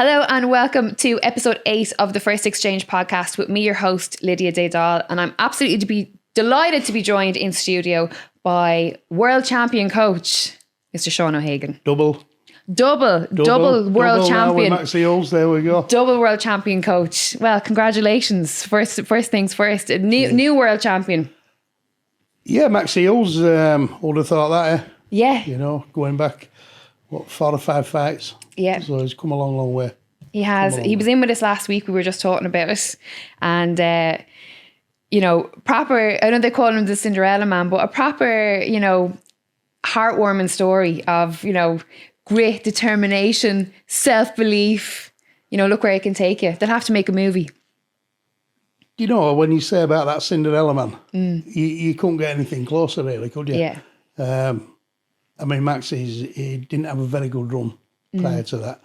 Hello and welcome to episode 8 of the First Exchange podcast with me, your host, Lydia Des Dolles. And I'm absolutely delighted to be joined in studio by world champion coach, Mr. Sean O'Hagan. Double world champion. Maxi Hughes, there we go. Double world champion coach. Well, congratulations. First things first. New world champion. Yeah, Maxi Hughes, would have thought that, eh? Yeah. You know, going back, 4 or 5 fights. Yeah. So he's come a long, long way. He has. He was in with us last week. We were just talking about it. And, proper, I know they call him the Cinderella man, but a proper, heartwarming story of, grit, determination, self-belief. Look where it can take you. They'll have to make a movie. You know, when you say about that Cinderella man, you couldn't get anything closer, really, could you? Yeah. Maxie, he didn't have a very good run prior to that.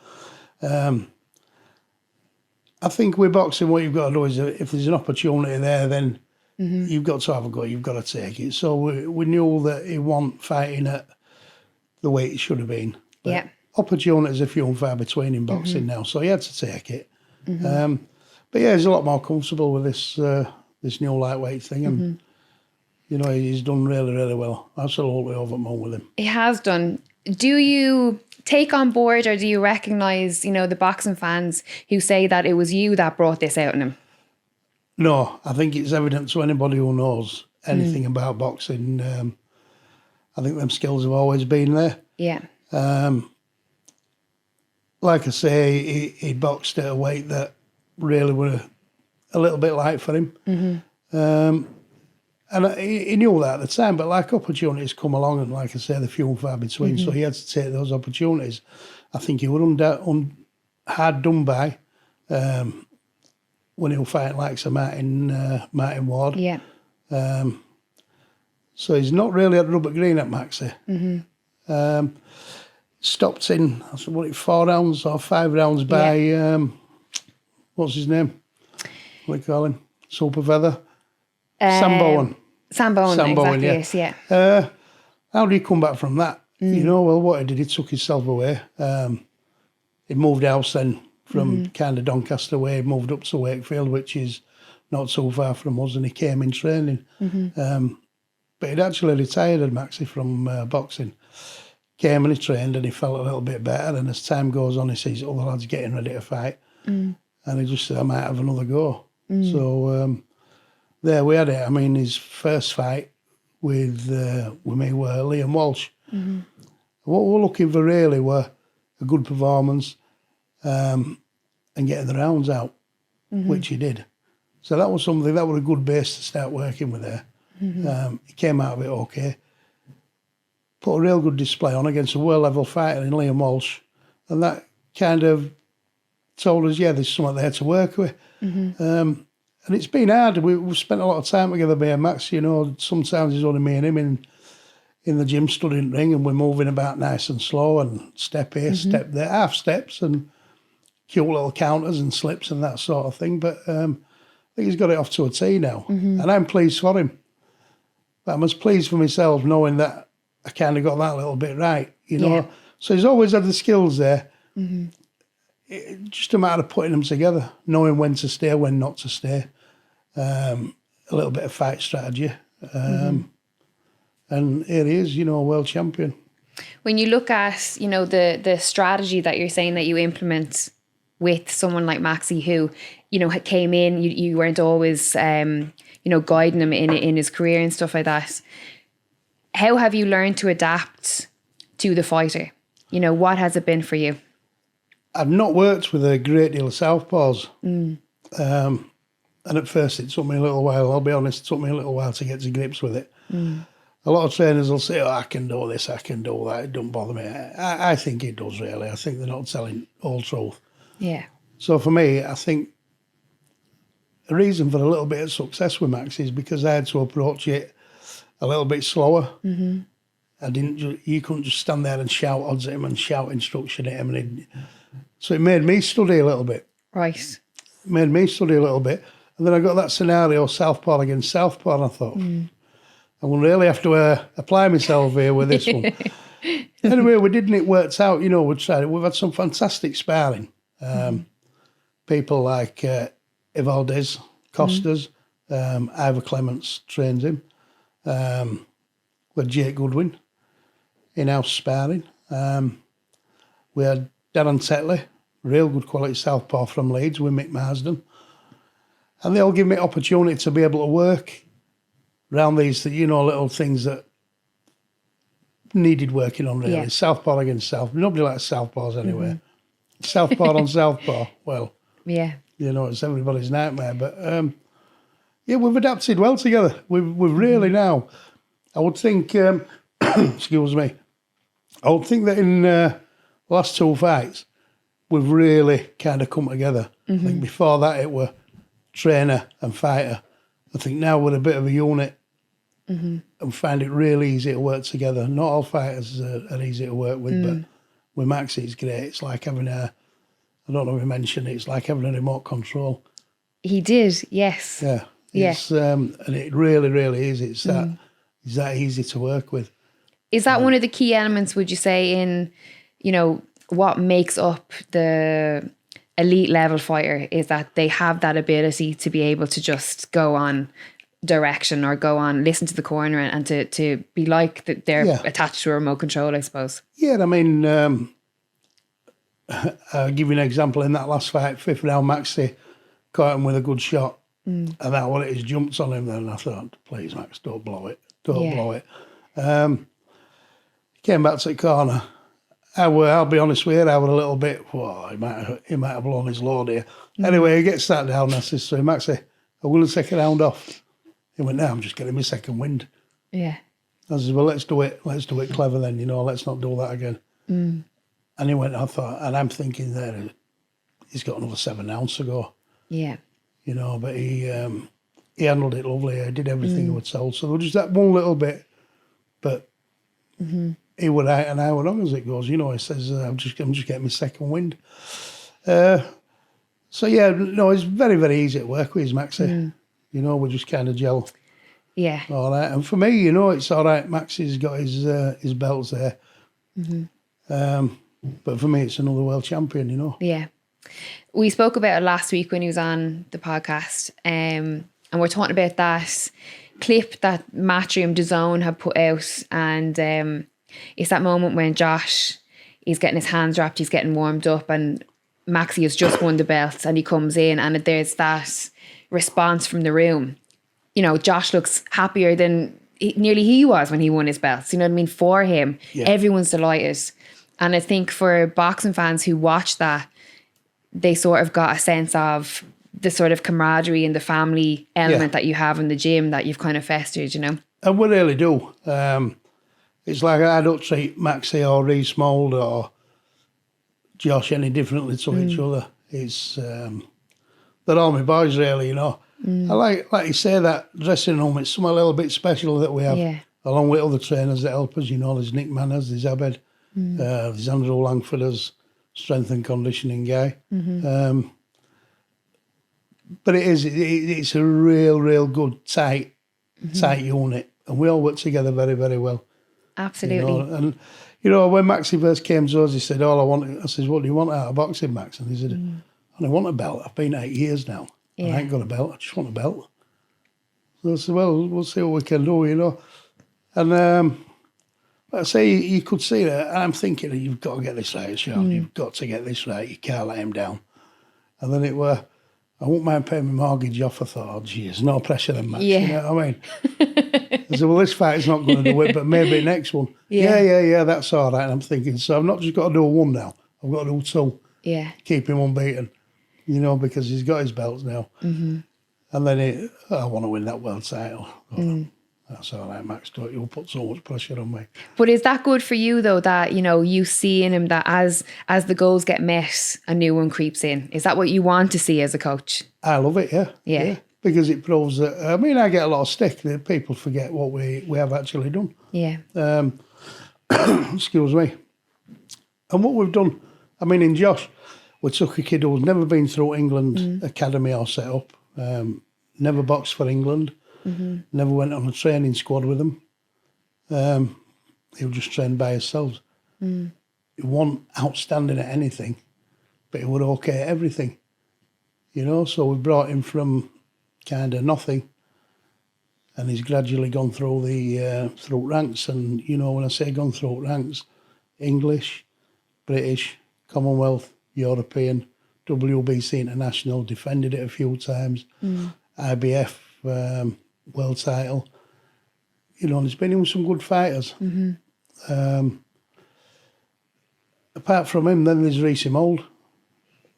I think with boxing, what you've got to do is if there's an opportunity there, then you've got to have a go. You've got to take it. So we knew that he wasn't fighting at the weight it should have been. But yeah. Opportunities are few and far between in boxing now, so he had to take it. But yeah, he's a lot more comfortable with this new lightweight thing, and he's done really, really well. Absolutely over the moon with him. He has done. Do you take on board, or do you recognise, the boxing fans who say that it was you that brought this out in him? No, I think it's evident to anybody who knows anything about boxing. I think them skills have always been there. Yeah. Like I say, he boxed at a weight that really were a little bit light for him. And he knew that at the time, but like opportunities come along, and like I say, they're few and far between, so he had to take those opportunities. I think he was hard done by when he was fighting like Martin Ward. Yeah. So he's not really at rubber green at Maxie. Stopped in, 4 rounds or 5 rounds by, what's his name? What do you call him? Super Feather? Sam Bowen. Sam Bowen, exactly, yeah. Yes, yeah. How do you come back from that? What he did, he took himself away. He moved house then from kind of Doncaster way, moved up to Wakefield, which is not so far from us, and he came in training. But he'd actually retired, Maxie, from boxing. Came and he trained, and he felt a little bit better, and as time goes on, he sees other lads getting ready to fight. And he just said, I might have another go. So there we had it. His first fight with me were Liam Walsh. What we were looking for really were a good performance and getting the rounds out, which he did. So that was something, that was a good base to start working with there. He came out of it okay. Put a real good display on against a world-level fighter in Liam Walsh. And that kind of told us, there's something there to work with. And it's been hard. We've spent a lot of time together, me and Max. Sometimes it's only me and him in the gym studying ring, and we're moving about nice and slow, and step here, step there, half steps, and cute little counters and slips and that sort of thing. But I think he's got it off to a tee now, and I'm pleased for him. But I'm as pleased for myself knowing that I kind of got that little bit right, Yeah. So he's always had the skills there. It's just a matter of putting them together, knowing when to stay, when not to stay. A little bit of fight strategy. And here he is, world champion. When you look at, the strategy that you're saying that you implement with someone like Maxie, who, came in, you weren't always, guiding him in his career and stuff like that. How have you learned to adapt to the fighter? What has it been for you? I've not worked with a great deal of southpaws. And at first it took me a little while, I'll be honest, it took me a little while to get to grips with it. A lot of trainers will say, I can do this, I can do that, it don't bother me. I think it does, really. I think they're not telling all truth. Yeah. So for me, I think the reason for a little bit of success with Max is because I had to approach it a little bit slower. You couldn't just stand there and shout odds at him and shout instruction at him. So it made me study a little bit. Right. It made me study a little bit. And then I got that scenario, southpaw against southpaw, and I thought, I'm going to really have to apply myself here with this one. Anyway, we did, and it worked out. We tried it. We've had some fantastic sparring. People like Ivaldes, Costas, Ivor Clements trains him. With Jake Goodwin, in-house sparring. We had Darren Tetley, real good quality southpaw from Leeds with Mick Marsden. And they all give me opportunity to be able to work around these, little things that needed working on, really. Yeah. Southpaw against southpaw. Nobody likes southpaws anyway. Southpaw on southpaw, well, yeah, it's everybody's nightmare. But, we've adapted well together. We've really now, I would think, excuse me, I would think that in the last 2 fights, we've really kind of come together. I think before that it were trainer and fighter. I think now we're a bit of a unit and find it really easy to work together. Not all fighters are easy to work with, but with Maxie it's great. It's like having I don't know if he mentioned it, it's like having a remote control. He did, yes. Yeah. It's, and it really, really is. It's that easy to work with. Is that one of the key elements, would you say, in, what makes up the elite level fighter, is that they have that ability to be able to just go on direction or go on, listen to the corner and to be like that they're attached to a remote control, I suppose. Yeah, I mean, I'll give you an example. In that last fight, 5th round, Maxie caught him with a good shot. And that what it is, jumps on him then. And I thought, please, Max, don't blow it. Don't blow it. Came back to the corner. I'll be honest with you, I was a little bit, he might have blown his load here. Anyway, he gets sat down and I says to him, Maxie, I'm going to take a round off. He went, no, I'm just getting my second wind. Yeah. I says, well, let's do it clever then, let's not do that again. And he went, and I'm thinking there, he's got another 7 rounds to go. Yeah. But he handled it lovely. He did everything he was told. So there was just that one little bit, but he would out and I were wrong as it goes. He says, I'm just getting my second wind. So it's very, very easy to work with, Maxie. We just kind of gel. Yeah. All right. And for me, it's all right. Maxie's got his belts there. But for me, it's another world champion, Yeah. We spoke about it last week when he was on the podcast, and we're talking about that clip that Matchroom DAZN had put out, and it's that moment when Josh is getting his hands wrapped, he's getting warmed up, and Maxie has just won the belt, and he comes in, and there's that response from the room. Josh looks happier than nearly he was when he won his belts. You know what I mean? For him, everyone's delighted, and I think for boxing fans who watch that, they sort of got a sense of the sort of camaraderie and the family element that you have in the gym that you've kind of festered, And we really do. It's like I don't treat Maxie or Reece Mould or Josh any differently to each other. It's they're all my boys, really, I like you say, that dressing room, it's something a little bit special that we have, along with other trainers that help us. There's Nick Manners, there's Abed, there's Andrew Langford as strength and conditioning guy. But it's a real good tight unit, and we all work together very, very well. Absolutely. And when Maxie first came to us, he said, I said, what do you want out of boxing, Max? And he said, I want a belt. I've been 8 years now. I ain't got a belt. I just want a belt. So I said, well, we'll see what we can do, And I say, you could see that. I'm thinking, you've got to get this right, Sean. You've got to get this right. You can't let him down. And then it were, I won't mind paying my mortgage off. I thought, geez, no pressure then, Max. You know what I mean? I said, well, this fight's not going to do it, but maybe next one. Yeah, that's all right. And I'm thinking, so I've not just got to do one now. I've got to do 2. Yeah. Keep him unbeaten, because he's got his belts now. And then I want to win that world title. That's all right, Max. Don't you put so much pressure on me. But is that good for you, though, that, you see in him that as the goals get met, a new one creeps in? Is that what you want to see as a coach? I love it, yeah. Because it proves that, I get a lot of stick that people forget what we have actually done. Yeah. Excuse me. And what we've done, in Josh, we took a kid who's never been through England academy or set up, never boxed for England, never went on a training squad with them. He was just trained by himself. He wasn't outstanding at anything, but he would okay at everything, you know. So we brought him from kind of nothing, and he's gradually gone through the through ranks. And you know, when I say gone through ranks, English, British, Commonwealth, European, WBC International, defended it a few times, IBF world title. You know, and he's been in with some good fighters. Apart from him, then there's Reece Mould,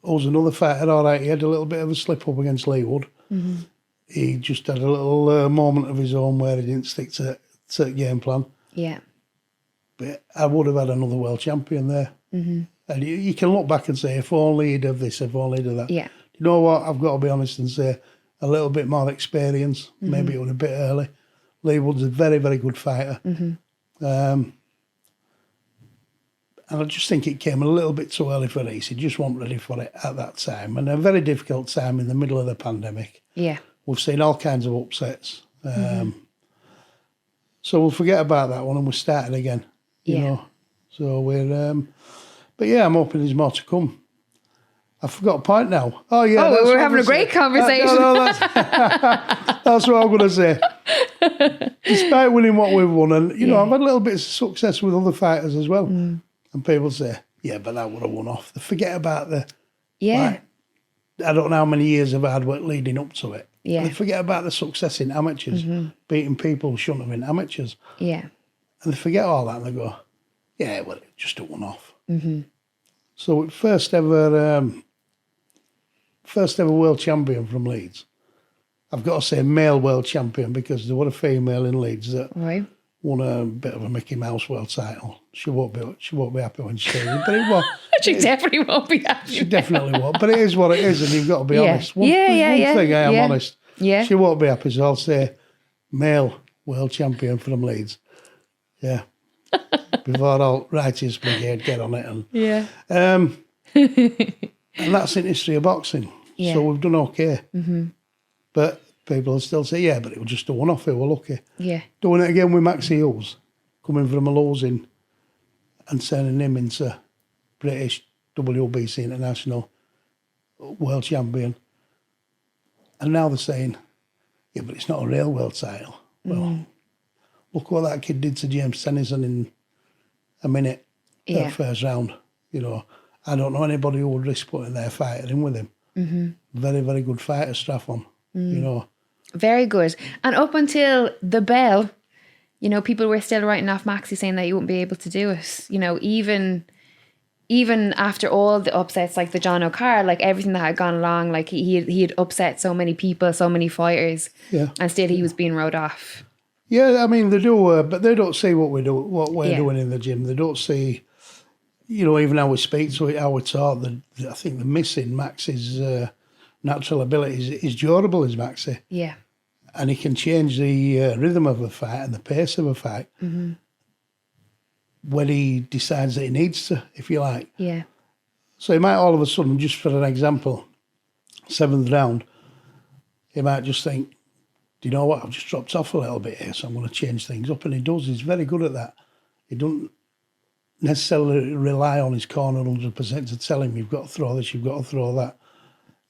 who's another fighter. All right, he had a little bit of a slip up against Leewood. He just had a little moment of his own where he didn't stick to the game plan. Yeah. But I would have had another world champion there. And you can look back and say, if only he'd have this, if only he'd have that. Yeah. You know what? I've got to be honest and say a little bit more experience. Maybe it was a bit early. Leewood's a very, very good fighter. And I just think it came a little bit too early for Reece. He just wasn't ready for it at that time. And a very difficult time in the middle of the pandemic. Yeah. We've seen all kinds of upsets. So we'll forget about that one and we're starting again, you know. So we're... but yeah, I'm hoping there's more to come. I forgot a point now. Oh, yeah. Oh, we're having a great conversation. That's what I'm going to say. Despite winning what we've won, and, you know, I've had a little bit of success with other fighters as well. And people say, yeah, but that would have won off. They forget about the... Like, I don't know how many years of hard work leading up to it. Yeah. They forget about the success in amateurs, beating people who shouldn't have been amateurs. Yeah. And they forget all that and they go, yeah, well, it just a one-off. So first ever world champion from Leeds. I've got to say male world champion because there was a female in Leeds that won a bit of a Mickey Mouse world title. She won't be happy when she sees it, but it was. She definitely won't be happy. She definitely won't, but it is what it is, and you've got to be honest. One thing I am honest. Yeah. She won't be happy, so I'll say male world champion from Leeds. Yeah. Before all righteous brigade get on it. And, and that's in history of boxing. Yeah. So we've done okay. But people will still say, yeah, but it was just a one-off, we were lucky. Yeah. Doing it again with Maxi Hughes, coming from a losing and sending him into British WBC International world champion. And now they're saying, yeah, but it's not a real world title. Well, look what that kid did to James Tennyson in a minute, that first round. You know, I don't know anybody who would risk putting their fighter in with him. Very, very good fighter, Straffon, you know. Very good. And up until the bell, you know, people were still writing off Maxie saying that he wouldn't be able to do it. You know, even after all the upsets, like the John O'Carr, like everything that had gone along, like he had upset so many people, so many fighters, and still he was being wrote off. Yeah, I mean, they do, but they don't see what we're doing in the gym. They don't see, you know, even how we speak to it, how we talk. I think the missing Max's natural ability is durable as Maxie. Yeah. And he can change the rhythm of a fight and the pace of a fight when he decides that he needs to, if you like. Yeah. So he might all of a sudden, just for an example, 7th round, he might just think, do you know what, I've just dropped off a little bit here, so I'm going to change things up. And he does. He's very good at that. He doesn't necessarily rely on his corner 100% to tell him, you've got to throw this, you've got to throw that.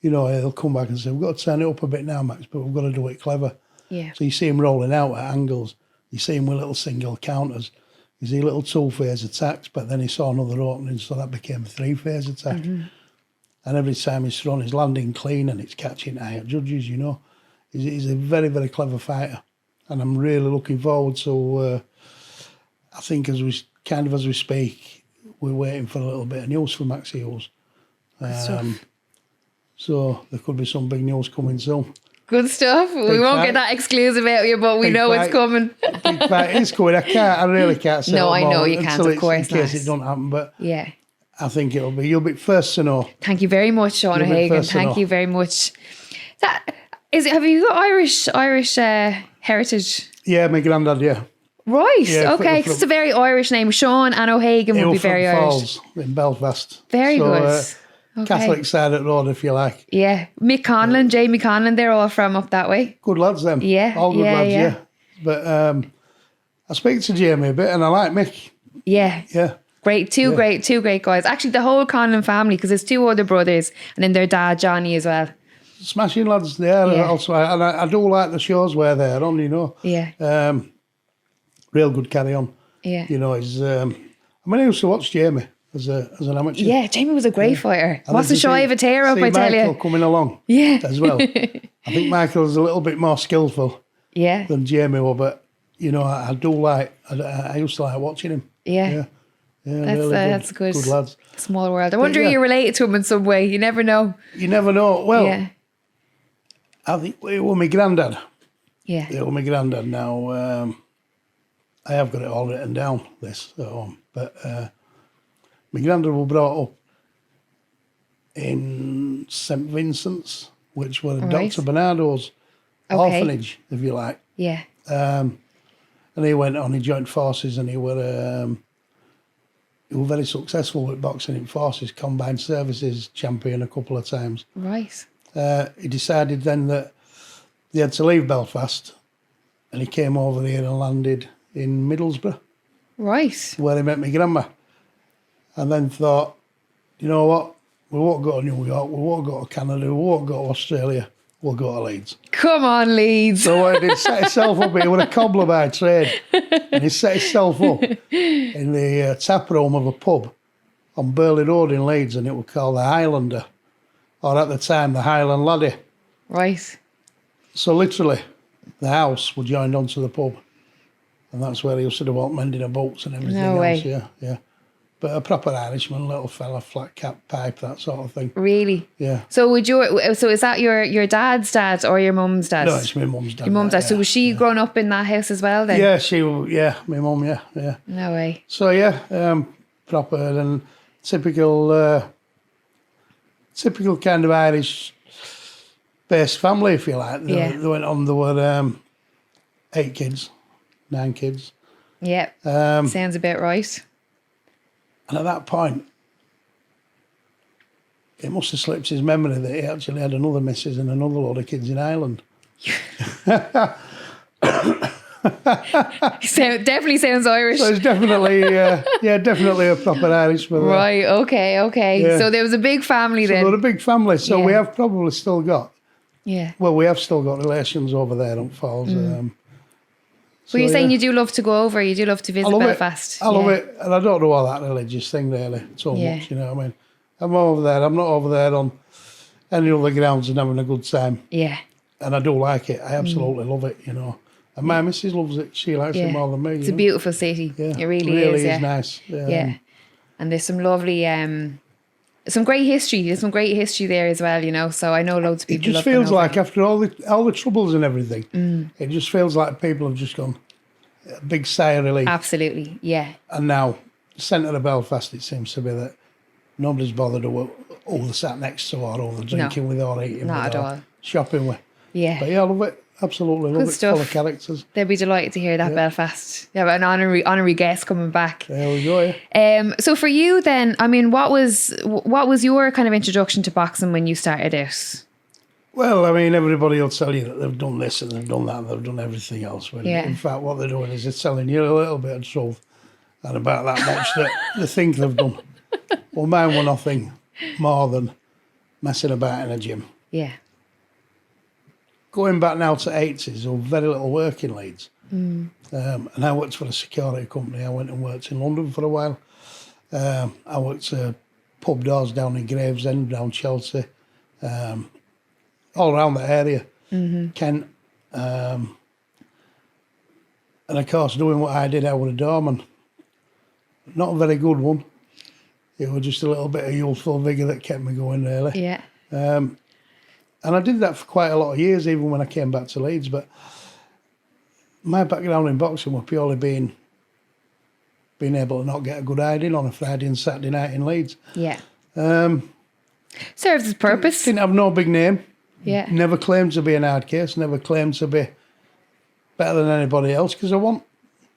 You know, he'll come back and say, we've got to turn it up a bit now, Max, but we've got to do it clever. Yeah. So you see him rolling out at angles. You see him with little single counters. You see little 2-phase attacks, but then he saw another opening, so that became a 3-phase attack. And every time he's thrown, he's landing clean and it's catching eye at judges, you know. He's a very, very clever fighter. And I'm really looking forward to, I think as we speak, we're waiting for a little bit of news for Maxi Hughes. So there could be some big news coming soon. Good stuff. We won't get that exclusive out of you, but we know it's coming. Big fight is coming. I really can't say. No, I know you can't, of course. In case it don't happen, but yeah, I think you'll be first to know. Thank you very much, Sean Hagan. Thank you very much. Have you got Irish heritage? Yeah, my granddad, yeah. Right, yeah, okay, because it's a very Irish name. Sean and O'Hagan would be very Irish. Falls in Belfast. Very good. Okay. Catholic side of the road, if you like. Yeah. Mick Conlon, Jamie Conlon, they're all from up that way. Good lads, them. Yeah. All good lads, yeah. But I speak to Jamie a bit and I like Mick. Yeah. Yeah. Two great guys. Actually, the whole Conlon family, because there's 2 other brothers, and then their dad Johnny as well. Smashing lads there. Yeah. Also, and I do like the shows where they're on. Yeah. Real good carry on. Yeah. He's. I used to watch Jamie as an amateur. Yeah, Jamie was a great fighter. And Wasn't shy of a tear up, I tell Michael you. coming along. Yeah. As well. I think Michael's a little bit more skillful. Yeah. Than Jamie was, but I do like. I used to like watching him. Yeah. Yeah, That's good. Good lads. Small world. I wonder if you're related to him in some way. You never know. You never know. Well, yeah. I think it was my granddad. Yeah. It was my granddad. Now, I have got it all written down, this at home. But my granddad was brought up in St Vincent's, which was Dr. Bernardo's orphanage, if you like. Yeah. And he went on, he joined forces, and he was very successful with boxing in forces, combined services champion a couple of times. Right. He decided then that he had to leave Belfast, and he came over here and landed in Middlesbrough. Right. Where he met my grandma. And then thought, you know what, we won't go to New York, we won't go to Canada, we won't go to Australia, we'll go to Leeds. Come on, Leeds. So what he did, set himself up, he was a cobbler by trade, and he set himself up in the tap room of a pub on Burley Road in Leeds, and it was called the Highlander, or at the time the Highland Laddie. Right. So literally, the house was joined onto the pub, and that's where he used to do all mending of boats and everything No way. else. Yeah. But a proper Irishman, little fella, flat cap, pipe, that sort of thing. Really? Yeah. So is that your dad's dad or your mum's dad? No, it's my mum's dad. Your mum's dad. Yeah, So was she growing up in that house as well then? Yeah, my mum, yeah. No way. So proper and typical kind of Irish-based family, if you like. They went on, there were 8 kids, 9 kids. Yeah. Sounds a bit right. And at that point, it must have slipped his memory that he actually had another missus and another load of kids in Ireland. Definitely sounds Irish. So it's definitely, definitely a proper Irishman. Right, okay. Yeah. So there was a big family then. So they're a big family. So we have probably still got, we have still got relations over there on Falls. Well, you're saying you do love to go over, you do love to visit Belfast. I love it. And I don't do all that religious thing really so much, you know what I mean? I'm over there. I'm not over there on any other grounds and having a good time. Yeah. And I do like it. I absolutely love it, you know. And my missus loves it. She likes it more than me. It's a beautiful city. Yeah. It really is. It really is nice. Yeah. And there's some lovely, some great history. There's some great history there as well, you know. So I know loads of people. It just feels like after all the troubles and everything, it just feels like people have just gone a big sigh of relief. Absolutely, yeah. And now, the centre of Belfast, it seems to be that nobody's bothered who they're sat next to or who they're drinking with or eating not with at or all. shopping with. Yeah. But yeah, I love it. Absolutely love Good it. stuff. Full of characters. They'll be delighted to hear that, Belfast. Yeah, an honorary guest coming back. There we go, yeah. So for you then, I mean, what was your kind of introduction to boxing when you started out? Well, I mean, everybody will tell you that they've done this and they've done that and they've done everything else. When in fact, what they're doing is they're telling you a little bit of truth and about that much that they think they've done. Well, mine were nothing more than messing about in a gym. Yeah. Going back now to 80s, there was very little work in Leeds. And I worked for a security company. I went and worked in London for a while. I worked pub doors down in Gravesend, down Chelsea, all around the area, Kent. And of course, doing what I did, I was a doorman. Not a very good one. It was just a little bit of youthful vigour that kept me going, really. Yeah. And I did that for quite a lot of years, even when I came back to Leeds. But my background in boxing was purely being able to not get a good hiding on a Friday and Saturday night in Leeds. Yeah. Serves its purpose. Didn't have no big name. Yeah. Never claimed to be an hard case. Never claimed to be better than anybody else because I want.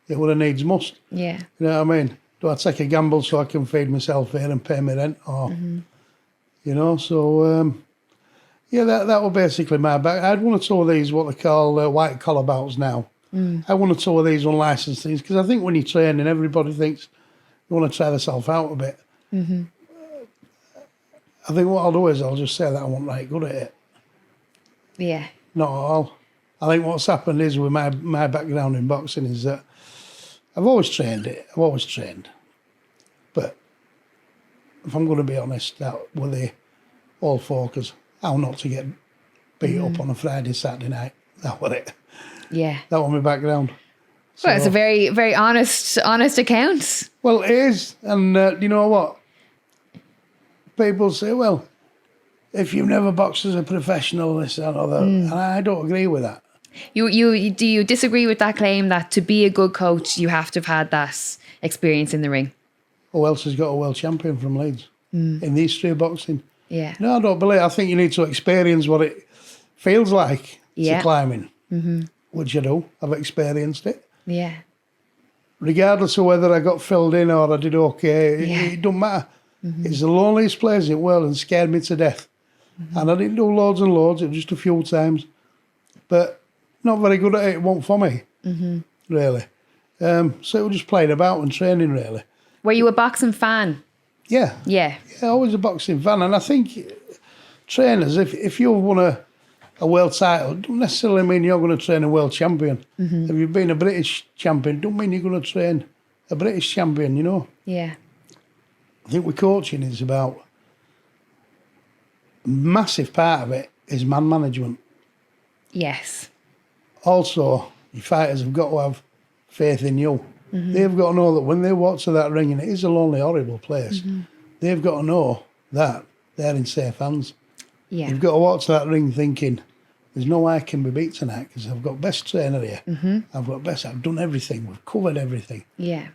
It would have needs must. Yeah. You know what I mean? Do I take a gamble so I can feed myself here and pay my rent? Or, you know, so... yeah, that was basically my back. I had one or two of these, what they call white collar bouts now. I had one or two of these unlicensed things because I think when you train and everybody thinks You want to try yourself out a bit. Mm-hmm. I think what I'll do is I'll just say that I wasn't right good at it. Yeah. Not at all. I think what's happened is with my background in boxing is that I've always trained it. I've always trained. But if I'm going to be honest, that were the all focus. How not to get beat up on a Friday, Saturday night. That was it. Yeah. That was my background. Well, it's a very, very honest account. Well, it is. And you know what? People say, well, if you've never boxed as a professional, this and other, and I don't agree with that. Do you disagree with that claim that to be a good coach, you have to have had that experience in the ring? Who else has got a world champion from Leeds in the history of boxing? Yeah. No, I don't believe. I think you need to experience what it feels like to climbing, which I do. I've experienced it. Yeah. Regardless of whether I got filled in or I did okay, it don't matter. It's the loneliest place in the world and scared me to death. And I didn't do loads and loads, it was just a few times. But not very good at it, it wasn't for me, really. So it was just playing about and training, really. Were you a boxing fan? Yeah. Yeah. Yeah, always a boxing fan. And I think trainers, if you've won a world title, don't necessarily mean you're going to train a world champion. If you've been a British champion, don't mean you're going to train a British champion, you know. Yeah. I think with coaching is about, a massive part of it is man management. Yes. Also, your fighters have got to have faith in you. They've got to know that when they walk to that ring, and it is a lonely, horrible place, they've got to know that they're in safe hands. Yeah. You've got to walk to that ring thinking, there's no way I can be beat tonight because I've got best trainer here. I've done everything. We've covered everything. Yeah.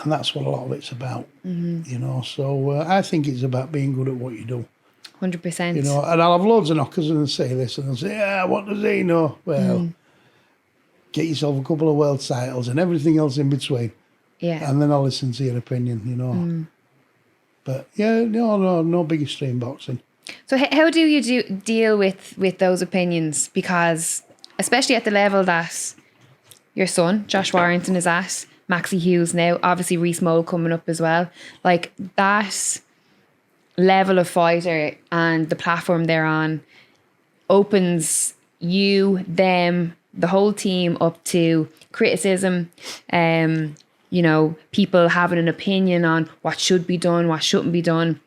And that's what a lot of it's about, you know. So I think it's about being good at what you do. 100%. You know, and I'll have loads of knockers and they'll say this and they'll say, yeah, what does he know? Well, get yourself a couple of world titles and everything else in between. Yeah. And then I'll listen to your opinion, you know. But yeah, no big extreme boxing. So how do you deal with those opinions? Because especially at the level that your son, Josh Warrington, is at, Maxi Hughes now, obviously Reece Mole coming up as well. Like that level of fighter and the platform they're on opens you, them, the whole team up to criticism, you know, people having an opinion on what should be done, what shouldn't be done.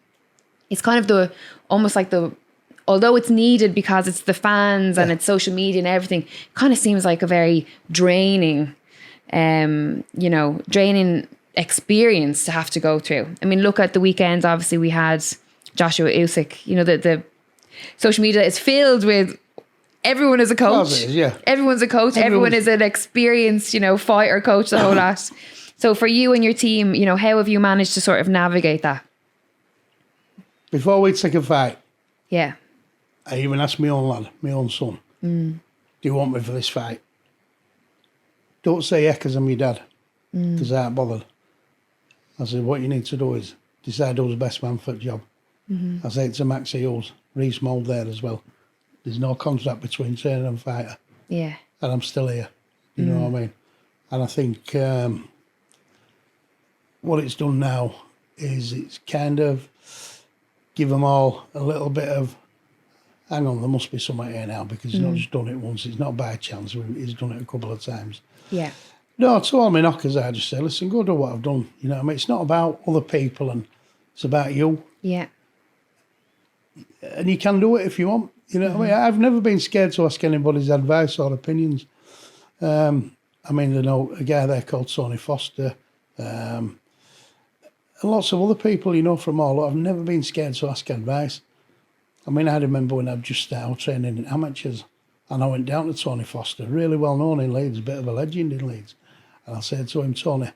It's kind of although it's needed because it's the fans and it's social media and everything, kind of seems like a very draining experience to have to go through. I mean, look at the weekends. Obviously, we had Joshua Usyk. You know, the social media is filled with everyone is a coach. Everyone's a coach. Everyone is an experienced, you know, fighter, coach, the whole lot. So for you and your team, you know, how have you managed to sort of navigate that? Before we take a fight, yeah, I even asked my own lad, my own son, do you want me for this fight? Don't say yeah because I'm your dad, because I ain't bothered. I said, what you need to do is decide who's the best man for the job. I said to Maxie Hughes, Reece Mole there as well. There's no contract between trainer and fighter. Yeah. And I'm still here. You know what I mean? And I think what it's done now is it's kind of give them all a little bit of, hang on, there must be something here now because he's not just done it once. It's not by chance. He's done it a couple of times. Yeah. No, to all my knockers, I just say, listen, go do what I've done. You know what I mean? It's not about other people and it's about you. Yeah. And you can do it if you want. You know what I mean? I've never been scared to ask anybody's advice or opinions. I mean, you know, a guy there called Tony Foster, and lots of other people, you know, from all. I've never been scared to ask advice. I mean, I remember when I'd just started training in amateurs, and I went down to Tony Foster, really well known in Leeds, a bit of a legend in Leeds. And I said to him, Tony,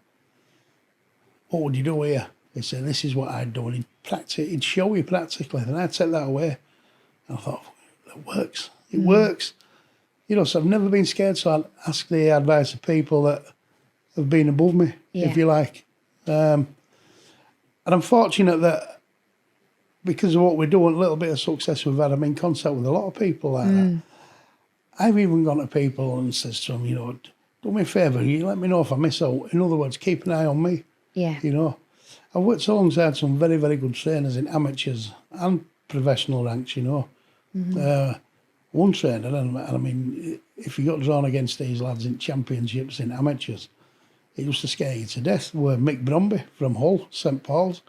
what would you do here? He said, this is what I'd do. And he'd show you practically. And I'd take that away. And I thought, it works. It works. You know, so I've never been scared to ask the advice of people that have been above me, if you like. And I'm fortunate that because of what we're doing, a little bit of success we've had, I'm in contact with a lot of people like that. I've even gone to people and says to them, you know, do me a favour, you let me know if I miss out. In other words, keep an eye on me. Yeah. You know, I've worked alongside some very, very good trainers in amateurs and professional ranks, you know. One trainer, and I mean, if you got drawn against these lads in championships in amateurs, he used to scare you to death. Were Mick Bromby from Hull, St Paul's.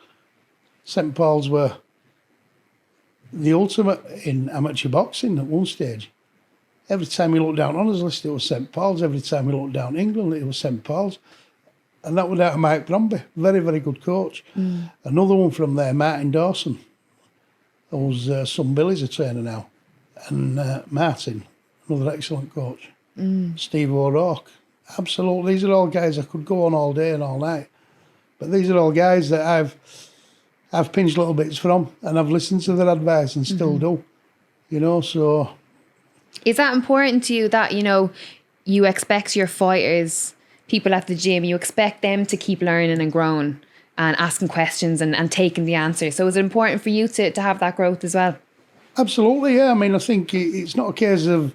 St Paul's were the ultimate in amateur boxing at one stage. Every time you looked down on his list, it was St Paul's. Every time you looked down England, it was St Paul's. And that was out of Mike Bromby. Very, very good coach. Another one from there, Martin Dawson, who's son Billy's a trainer now. And Martin, another excellent coach. Steve O'Rourke. Absolutely. These are all guys I could go on all day and all night. But these are all guys that I've pinched little bits from, and I've listened to their advice and still do. You know, so... Is that important to you that, you know, you expect your fighters, people at the gym, you expect them to keep learning and growing and asking questions and taking the answers? So is it important for you to have that growth as well? Absolutely, yeah. I mean, I think it's not a case of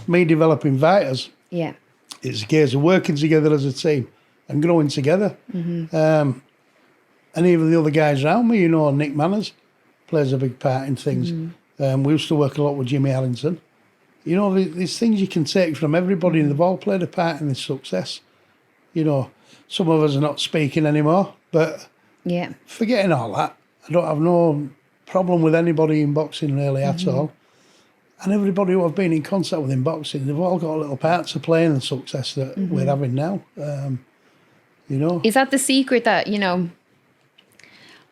me developing fighters. Yeah. It's a case of working together as a team and growing together. And even the other guys around me, you know, Nick Manners plays a big part in things. We used to work a lot with Jimmy Allington. You know, there's things you can take from everybody, and they've all played a part in this success. You know, some of us are not speaking anymore, but forgetting all that, I don't have no problem with anybody in boxing really at all. And everybody who I've been in contact with in boxing, they've all got a little part to play in the success that we're having now. You know. Is that the secret that, you know,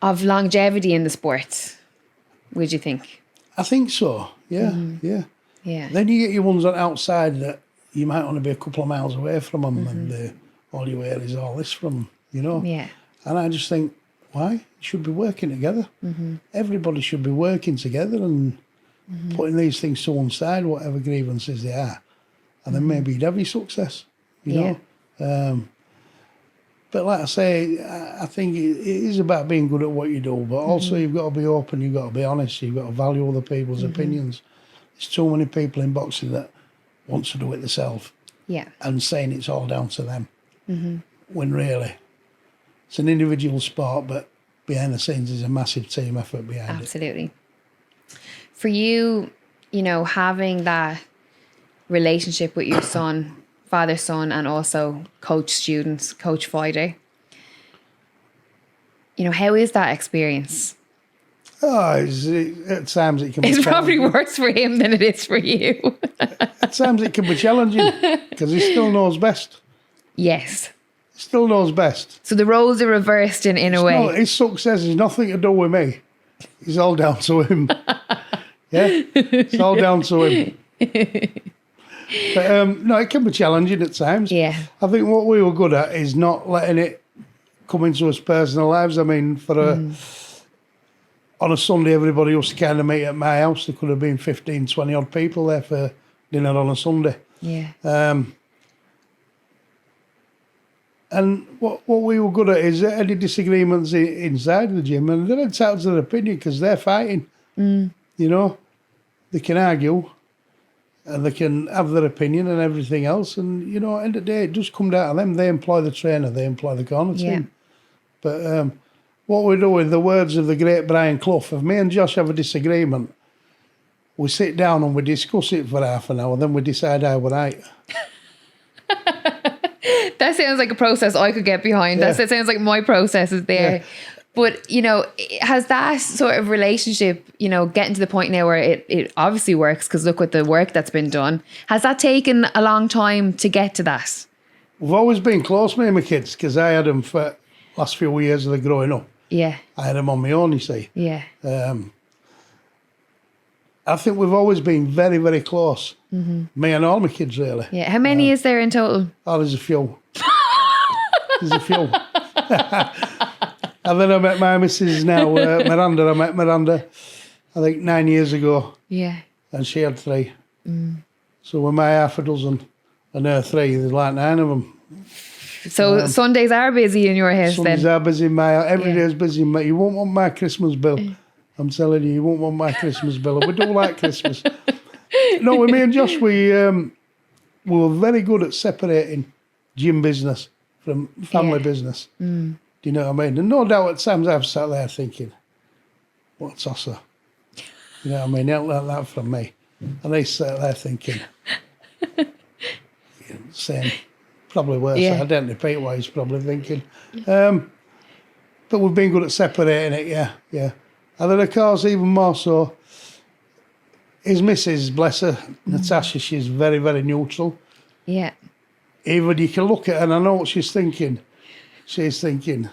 of longevity in the sport, would you think? I think so, yeah. Then you get your ones on outside that you might want to be a couple of miles away from them, and all you hear is all this from them, you know. Yeah. And I just think, why? You should be working together. Everybody should be working together and putting these things to one side, whatever grievances they are, and then maybe you'd have your success, you know. But like I say, I think it is about being good at what you do, but also you've got to be open, you've got to be honest, you've got to value other people's opinions. There's too many people in boxing that want to do it themselves and saying it's all down to them, when really it's an individual sport, but behind the scenes there's a massive team effort behind it. Absolutely. For you, you know, having that relationship with your son, father-son, and also coach-student, coach-fighter, you know, how is that experience? Oh, at times it can be challenging. It's probably worse for him than it is for you. At times it can be challenging because he still knows best. Yes. He still knows best. So the roles are reversed in a way. His success has nothing to do with me. It's all down to him. It's all down to him. But no, it can be challenging at times. Yeah. I think what we were good at is not letting it come into us personal lives. I mean, on a Sunday, everybody used to kind of meet at my house. There could have been 15, 20 odd people there for dinner on a Sunday. Yeah. And what we were good at is any disagreements inside the gym, and they're entitled to their opinion because they're fighting. You know, they can argue and they can have their opinion and everything else. And, you know, at the end of the day, it does come down to them. They employ the trainer, they employ the corner team. But what we do, in the words of the great Brian Clough, if me and Josh have a disagreement, we sit down and we discuss it for half an hour, then we decide how we're right. That sounds like a process I could get behind. That sounds like my process is there. But, you know, has that sort of relationship, you know, getting to the point now where it obviously works, because look at the work that's been done. Has that taken a long time to get to that? We've always been close, me and my kids, because I had them for the last few years of their growing up. Yeah. I had them on my own, you see. Yeah. I think we've always been very, very close. Me and all my kids, really. Yeah. How many is there in total? Oh, there's a few. There's a few. And then I met my missus now, Miranda. I met Miranda, I think 9 years ago. Yeah. And she had 3. So with my half a dozen and her 3, there's like 9 of them. So Sundays are busy in your house Sundays then? are busy in my house. Every day is busy. You won't want my Christmas bill. I'm telling you, you won't want my Christmas bill. We do like Christmas. No, with me and Josh, we were very good at separating gym business from family business. Do you know what I mean? And no doubt at times I've sat there thinking, what a tosser. You know what I mean? They don't learn that from me. And they sat there thinking, same, probably worse. Yeah. I don't repeat what he's probably thinking. But we've been good at separating it, yeah. And then, of course, even more so, his missus, bless her, Natasha, she's very, very neutral. Yeah. Even you can look at her and I know what she's thinking. She's thinking,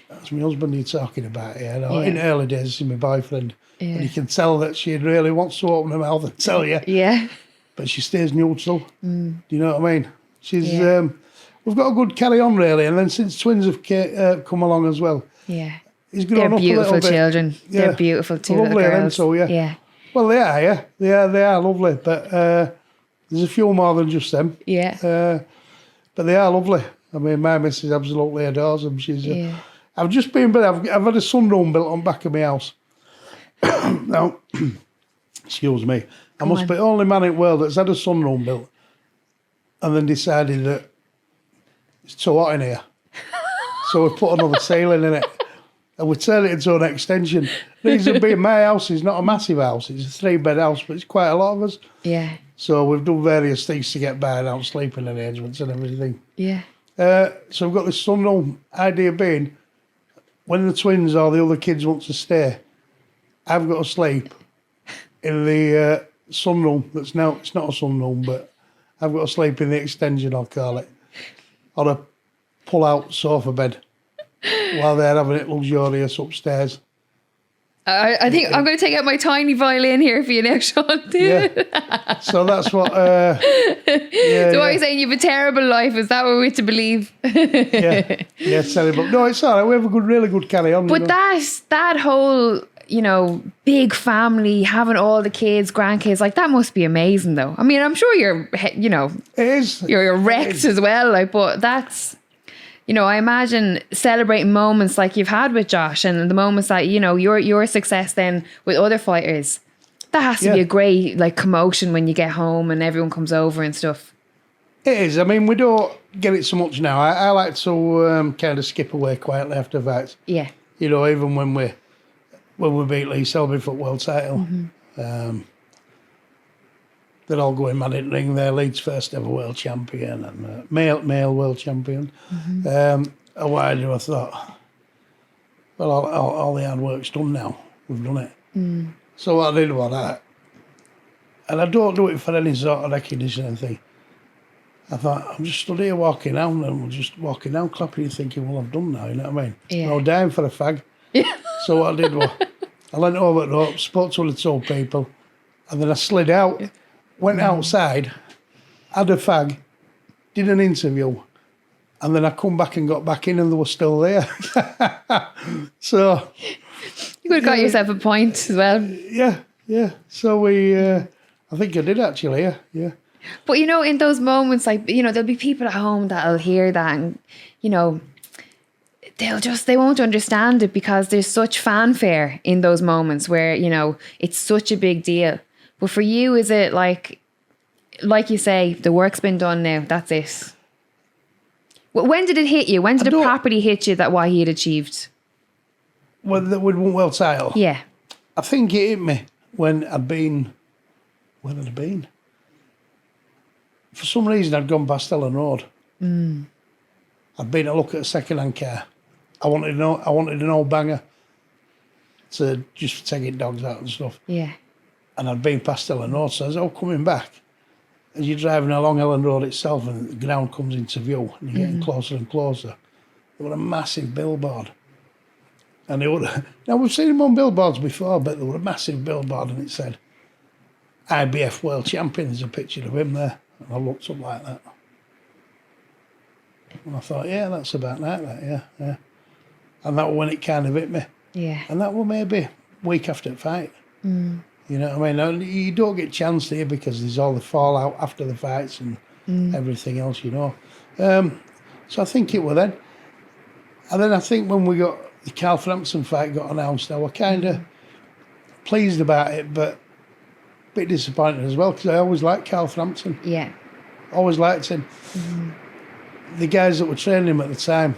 that's my husband you're talking about here. Yeah. In early days, she's my boyfriend. Yeah. And you can tell that she really wants to open her mouth and tell you. Yeah. But she stays neutral. Do you know what I mean? She's... we've got a good carry on, really. And then since twins have come along as well. Yeah. He's grown up a little bit. They're beautiful children. Yeah. They're beautiful too, lovely little girls. So, yeah. Well, they are, yeah. They are lovely. But there's a few more than just them. Yeah. But they are lovely. I mean, my missus absolutely adores them. She's. I've just been, I've had a sunroom built on back of my house. Now, excuse me. I must be the only man in the world that's had a sunroom built and then decided that it's too hot in here. So we put another ceiling in it and we turned it into an extension. Reason being, my house is not a massive house. It's a 3-bed house, but it's quite a lot of us. Yeah. So we've done various things to get by now, sleeping arrangements and everything. Yeah. So we've got this sunroom, idea being, when the twins or the other kids want to stay, I've got to sleep in the sunroom. It's not a sunroom, but I've got to sleep in the extension, I'll call it, on a pull-out sofa bed while they're having it luxurious upstairs. I think I'm going to take out my tiny violin here for you now, Sean. Yeah. So that's what... so what are you saying? You have a terrible life? Is that what we're to believe? Yeah, terrible. No, it's all right. We have a really good carry on. But that whole... big family, having all the kids, grandkids, like that must be amazing though. I mean, I'm sure you're, it is. You're wrecked as well, like, but that's, I imagine celebrating moments like you've had with Josh and the moments that, your success then with other fighters, that has to be a great, like, commotion when you get home and everyone comes over and stuff. It is. I mean, we don't get it so much now. I like to kind of skip away quietly after fights. Yeah. Even when we beat Lee Selby for the world title, they're all going mad in the ring. They're Leeds' first ever world champion and male world champion. And why do I thought, well, all the hard work's done now. We've done it. So what I did was that, and I don't do it for any sort of recognition or anything. I thought, I'm just stood here walking down and we're just walking down, clapping and thinking, well, I've done now, you know what I mean? Yeah. No dying for a fag. So what I did was, I went over the rope, spoke to one of the two people, and then I slid out, went outside, had a fag, did an interview, and then I come back and got back in and they were still there. So... You could have got yourself a point as well. Yeah. So I think I did actually, yeah. But, in those moments, like, there'll be people at home that'll hear that and, they won't understand it because there's such fanfare in those moments where, it's such a big deal. But for you, is it like you say, the work's been done now, that's it? When did it hit you? When did it properly hit you that what he had achieved? Well, that would won world title. Yeah. I think it hit me when I'd been, where had I been? For some reason, I'd gone past Ellen Road. I'd been to look at a second-hand car. I wanted an old banger to just for taking dogs out and stuff. Yeah. And I'd been past Ellen Road, so as I was coming back, as you're driving along Ellen Road itself and the ground comes into view and you're getting closer and closer, there was a massive billboard. And now we've seen them on billboards before, but there was a massive billboard and it said, IBF World Champion. There's a picture of him there. And I looked up like that. And I thought, yeah, that's about like that, yeah. And that was when it kind of hit me. Yeah. And that was maybe a week after the fight. You know what I mean? And you don't get a chance here because there's all the fallout after the fights and everything else, So I think it was then. And then I think when we got the Carl Frampton fight got announced, I was kind of pleased about it, but a bit disappointed as well because I always liked Carl Frampton. Yeah. Always liked him. The guys that were training him at the time,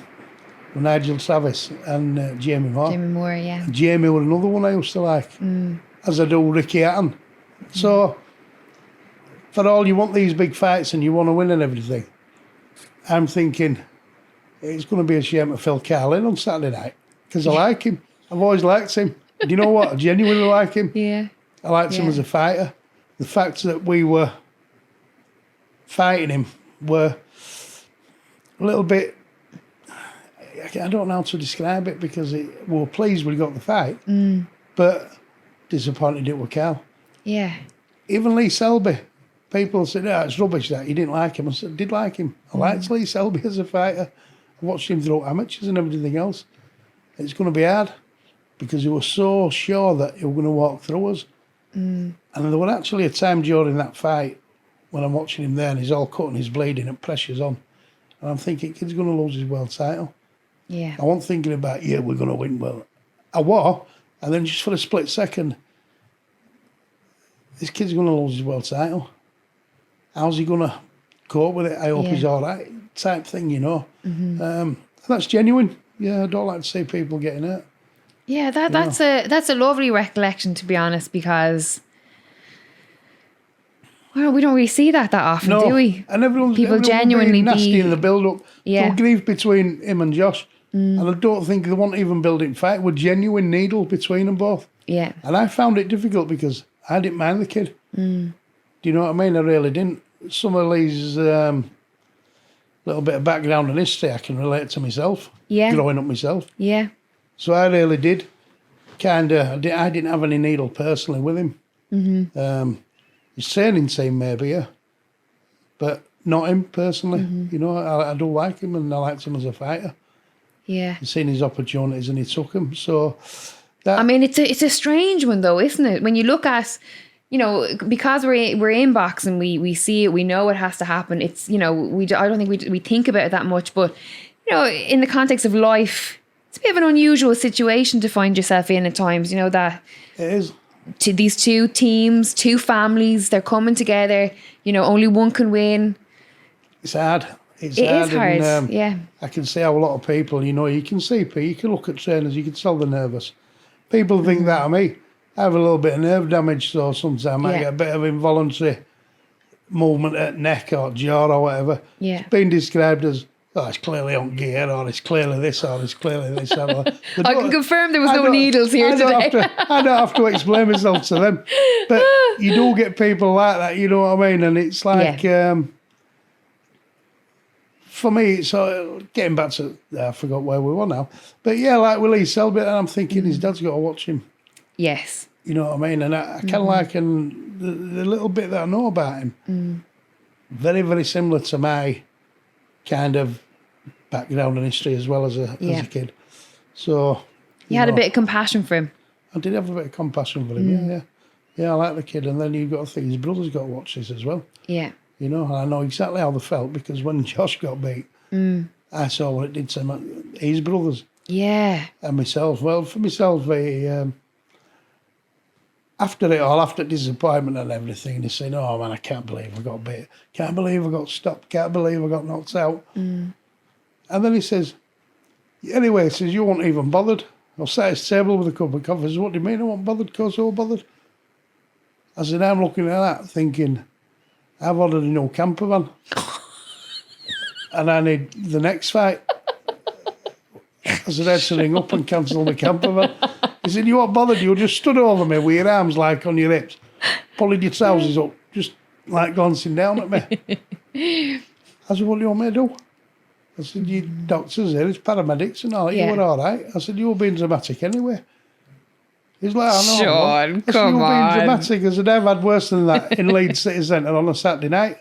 with Nigel Savis and Jamie Moore. Jamie Moore, yeah. And Jamie was another one I used to like, as I do Ricky Hatton. So, for all you want these big fights and you want to win and everything, I'm thinking it's going to be a shame to Phil Carlin on Saturday night because I like him. I've always liked him. Do you know what? I genuinely like him. Yeah. I liked him as a fighter. The fact that we were fighting him were a little bit, I don't know how to describe it because we were pleased we got the fight, but disappointed it was Cal. Yeah. Even Lee Selby, people said, it's rubbish that you didn't like him. I said, I did like him. I liked Lee Selby as a fighter. I watched him through amateurs and everything else. It's going to be hard because he was so sure that he was going to walk through us. And there was actually a time during that fight when I'm watching him there and he's all cut and he's bleeding and pressure's on. And I'm thinking, kid's going to lose his world title. Yeah. I wasn't thinking about, we're going to win. Well, I was. And then just for a split second, this kid's going to lose his world title. How's he going to cope with it? I hope he's all right, type thing, you know. That's genuine. Yeah, I don't like to see people getting hurt. Yeah, that's a lovely recollection, to be honest, because well, we don't really see that often, do we? And everyone's genuinely nasty in the build-up. Yeah. So grief between him and Josh. And I don't think they want even building fight with genuine needle between them both. Yeah. And I found it difficult because I didn't mind the kid. Do you know what I mean? I really didn't. Some of Lee's little bit of background and history I can relate to myself. Yeah. Growing up myself. Yeah. So I really did. I didn't have any needle personally with him. His training team maybe, yeah. But not him personally. You know, I do like him and I liked him as a fighter. Yeah. He's seen his opportunities and he took them. So that, I mean, it's a strange one though, isn't it? When you look at, you know, because we're in boxing, we see it, we know it has to happen. It's, you know, I don't think we think about it that much, but you know, in the context of life, it's a bit of an unusual situation to find yourself in at times. You know that it is. To these two teams, two families, they're coming together. You know, only one can win. It's hard. It is hard. And, yeah. I can see how a lot of people, you know, you can look at trainers, you can tell they're nervous. People think that of me. I have a little bit of nerve damage, so sometimes I get a bit of involuntary movement at neck or jaw or whatever. Yeah. It's been described as, it's clearly on gear, or it's clearly this, or it's clearly this. I can confirm there was no needles here today. I don't have to explain myself to them. But you do get people like that, you know what I mean? And it's like, for me, it's getting back to, I forgot where we were now. But yeah, like Willie Selby, and I'm thinking his dad's got to watch him. Yes. You know what I mean? And I kind of like the little bit that I know about him. Very, very similar to my kind of background and history as well as a kid. So you had a bit of compassion for him. I did have a bit of compassion for him, yeah, I like the kid. And then you've got to think his brother's got to watch this as well. Yeah. You know, and I know exactly how they felt because when Josh got beat, I saw what it did to his brothers. Yeah. And myself. Well, for myself, after it all, after disappointment and everything, they saying, oh man, I can't believe I got beat. Can't believe I got stopped. Can't believe I got knocked out. And then he says, anyway, he says, you weren't even bothered. I sat at his table with a cup of coffee. I said, what do you mean I wasn't bothered? Because I was bothered. I said, I'm looking at that thinking, I've ordered a new camper van. And I need the next fight. I said, I had to ring up and cancel the camper van. He said, you weren't bothered. You just stood over me with your arms like on your hips, pulling your trousers up, just like glancing down at me. I said, what do you want me to do? I said, you doctors here, it's paramedics and all. You were all right. I said, you were being dramatic anyway. He's like, I know. Sean, come you were on. being dramatic. I said, I've had worse than that in Leeds City Centre on a Saturday night.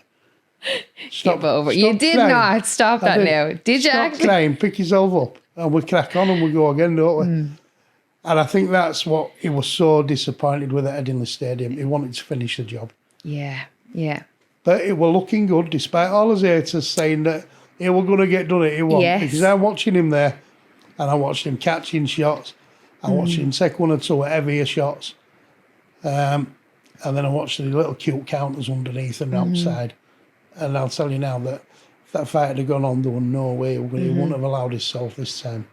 Stop over. You did crying. Not stop that now. Did you actually? Stop crying, pick yourself up, and we crack on and we go again, don't we? And I think that's what he was so disappointed with at Headingley Stadium. He wanted to finish the job. Yeah, yeah. But it was looking good, despite all his haters saying that he was going to get done. He won. Yes. Because I'm watching him there, and I watched him catching shots. I watched him take one or two heavier shots. And then I watched the little cute counters underneath and outside. And I'll tell you now that if that fight had gone on, there was no way he wouldn't have allowed himself this time.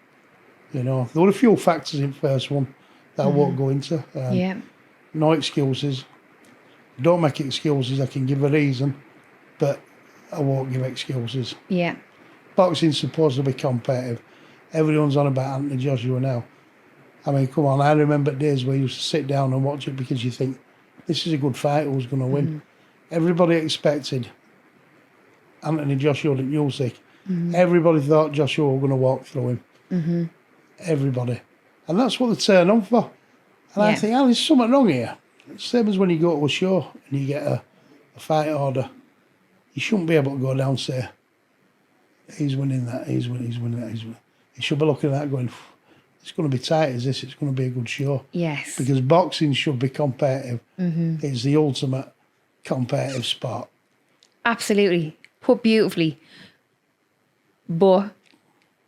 You know, there were a few factors in the first one that I won't go into. No excuses. Don't make excuses. I can give a reason, but I won't give excuses. Yeah. Boxing's supposed to be competitive. Everyone's on about Anthony Joshua now. I mean, come on, I remember days where you used to sit down and watch it because you think, this is a good fight, who's going to win? Everybody expected Anthony Joshua at Usyk. Everybody thought Joshua was going to walk through him. Everybody. And that's what they turn on for. And I think, there's something wrong here. It's the same as when you go to a show and you get a fight order. You shouldn't be able to go down and say, he's winning that, he's winning that, he's winning. You should be looking at that going, it's going to be tight as this, it's going to be a good show. Yes. Because boxing should be competitive. It's the ultimate competitive sport. Absolutely. Put beautifully. But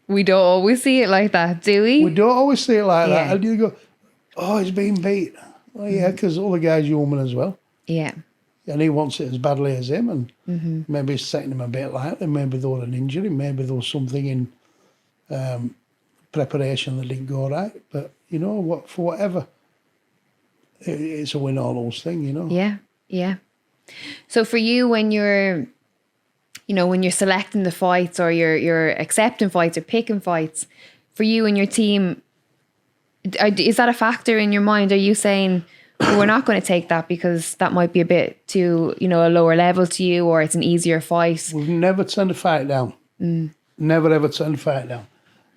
we don't always see it like that, do we? We don't always see it like that. And you go, oh, he's been beat. Well, yeah, because all the guys human as well. Yeah. And he wants it as badly as him, and maybe it's setting him a bit lightly. Maybe there was an injury, maybe there was something in preparation that didn't go right. But you know what? For whatever, it's a win or lose thing. You know. Yeah, yeah. So for you, when you're selecting the fights, or you're accepting fights or picking fights, for you and your team, is that a factor in your mind? Are you saying, well, we're not going to take that because that might be a bit too, a lower level to you, or it's an easier fight? We've never turned a fight down. Never ever turned a fight down.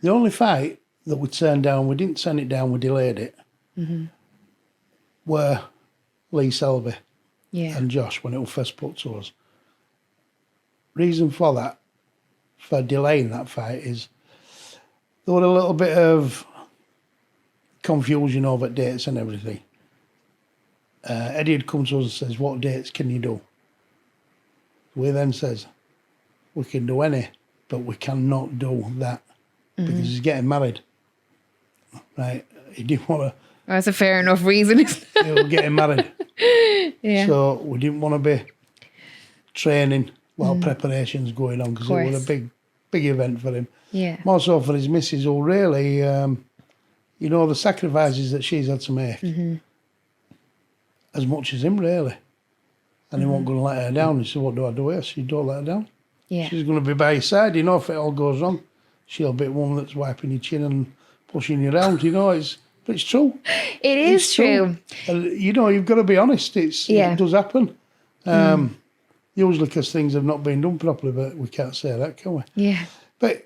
The only fight that we turned down, we didn't turn it down, we delayed it, were Lee Selby and Josh when it was first put to us. Reason for that, for delaying that fight, is there was a little bit of confusion over dates and everything. Eddie had come to us and says, what dates can you do? We then says, we can do any, but we cannot do that because he's getting married. Right? He didn't want to. That's a fair enough reason. He was getting married. So we didn't want to be training while preparation's going on, because it was a big event for him. Yeah. More so for his missus, who really, the sacrifices that she's had to make, as much as him, really. And he wasn't going to let her down. He said, what do I do here? She said, don't let her down. Yeah. She's going to be by your side. If it all goes wrong, she'll be one that's wiping your chin and pushing you around, but it's true. It is true. And, you've got to be honest. It does happen. Usually because things have not been done properly, but we can't say that, can we? Yeah. But,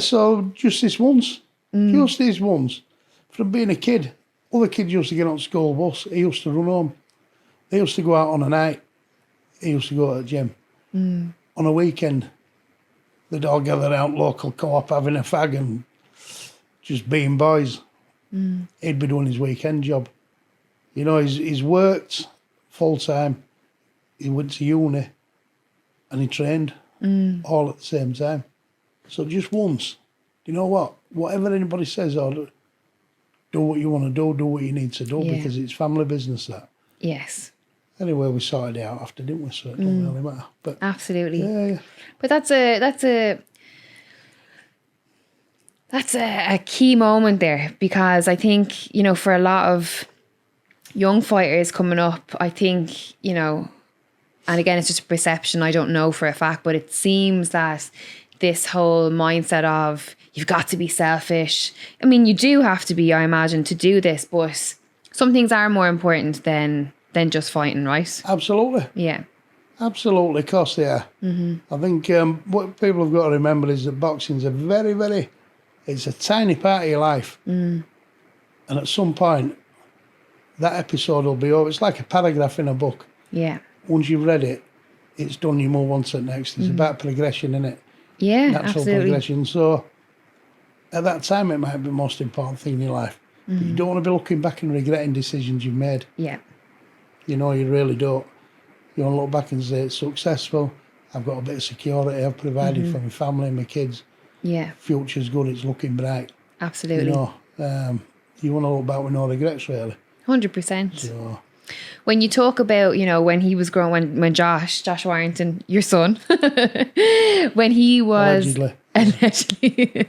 so just this once. Just this once. From being a kid, other kids used to get on the school bus. He used to run home. They used to go out on a night. He used to go to the gym. On a weekend, they'd all gather out local co-op having a fag and just being boys. He'd be doing his weekend job. He's worked full-time. He went to uni and he trained all at the same time. So just once, you know what? Whatever anybody says, do what you want to do what you need to do, because it's family business, that. Yes. Anyway, we sorted it out after, didn't we? So it don't really matter. But absolutely. Yeah. But that's a key moment there, because I think, for a lot of young fighters coming up, I think, and again, it's just a perception, I don't know for a fact, but it seems that this whole mindset of you've got to be selfish. I mean, you do have to be, I imagine, to do this, but some things are more important than just fighting, right? Absolutely. Yeah. Absolutely, of course they are. I think what people have got to remember is that boxing's a very, very, it's a tiny part of your life. And at some point, that episode will be over. It's like a paragraph in a book. Yeah. Once you've read it, it's done, you move on to the next. It's about progression, isn't it? Yeah, natural absolutely. Progression. So at that time, it might be the most important thing in your life. But you don't want to be looking back and regretting decisions you've made. Yeah. You really don't. You want to look back and say, it's successful. I've got a bit of security. I've provided for my family and my kids. Yeah. Future's good. It's looking bright. Absolutely. You want to look back with no regrets, really. 100%. When you talk about, when he was growing, when Josh Warrington, your son, when he was allegedly,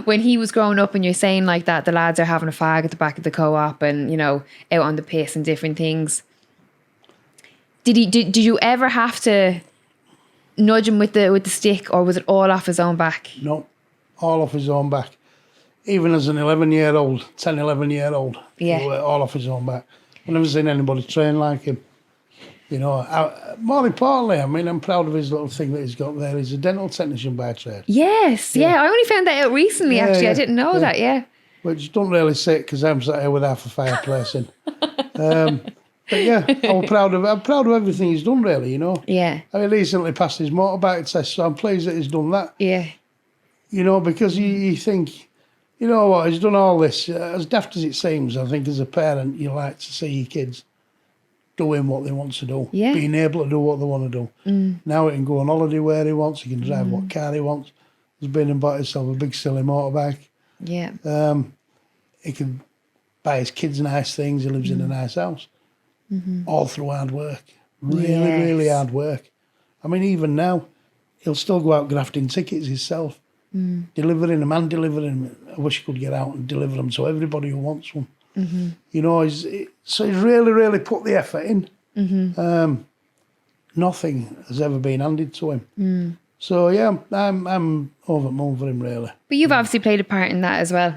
when he was growing up, and you're saying like that, the lads are having a fag at the back of the co-op, and out on the piss and different things. Did you ever have to nudge him with the stick, or was it all off his own back? No, all off his own back. Even as an 11-year-old, 10, 11-year-old, yeah, he were all off his own back. I've never seen anybody train like him. More importantly, I'm proud of his little thing that he's got there. He's a dental technician by trade. Yes, yeah. I only found that out recently, actually. I didn't know that, yeah. Which don't really sit, because I'm sat here with half a fireplace in. But yeah, I'm proud of everything he's done, really, Yeah. I mean, he recently passed his motorbike test, so I'm pleased that he's done that. Yeah. Because you think, you know what, he's done all this. As daft as it seems, I think as a parent, you like to see your kids doing what they want to do, being able to do what they want to do. Now he can go on holiday where he wants, he can drive what car he wants. He's been and bought himself a big silly motorbike. Yeah. He can buy his kids nice things, he lives in a nice house. All through hard work. Really hard work. I mean, even now, he'll still go out grafting tickets himself. Delivering them. I wish he could get out and deliver them to everybody who wants one. So he's really put the effort in. Nothing has ever been handed to him. So yeah, I'm over the moon for him, really. But you've obviously played a part in that as well.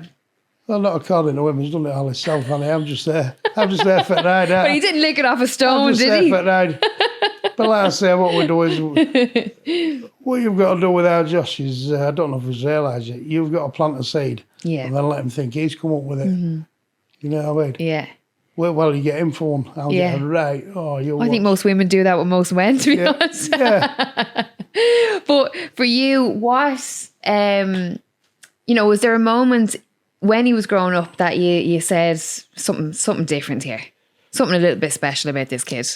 Well, not according to him. He's done it all himself, honey. I'm just there. I'm just there for the ride. But he didn't lick it off a stone, did he? I'm just there for the ride. But like I say, what we do is, what you've got to do with our Josh is, I don't know if he's realised it, you've got to plant a seed. Yeah. And then let him think he's come up with it. You know what I mean? Yeah. Well, you get him for one. I'll get it right. Oh, I think most women do that with most men, to be honest. Yeah. But for you, what, was there a moment when he was growing up that you said something different here? Something a little bit special about this kid?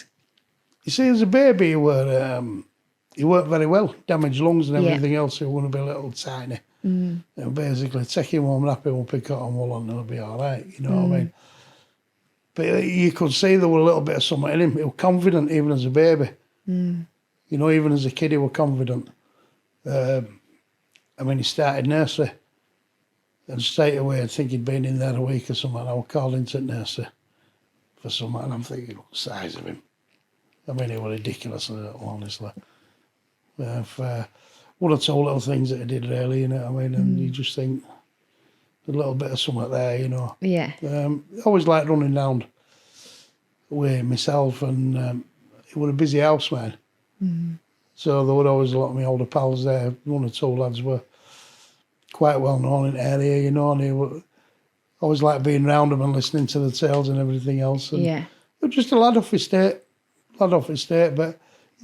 You see, as a baby, he worked very well. Damaged lungs and everything else, he wouldn't be a little tiny. Basically, take him home, wrap him up in cotton wool and he'll be all right, you know what I mean? But you could see there were a little bit of something in him. He was confident even as a baby. Even as a kid, he was confident. He started nursery. And straight away, I think he'd been in there a week or something. I was called into nursery for something, and I'm thinking, look, the size of him. I mean, it was ridiculous, honestly. One or two little things that he did, really, you know what I mean? And you just think, a little bit of something there, Yeah. I always liked running down with myself, and it was a busy house, man. So there were always a lot of my older pals there. One or two lads were quite well known in the area, and they were always like being around them and listening to the tales and everything else. And yeah. It was just a lad off his state, but there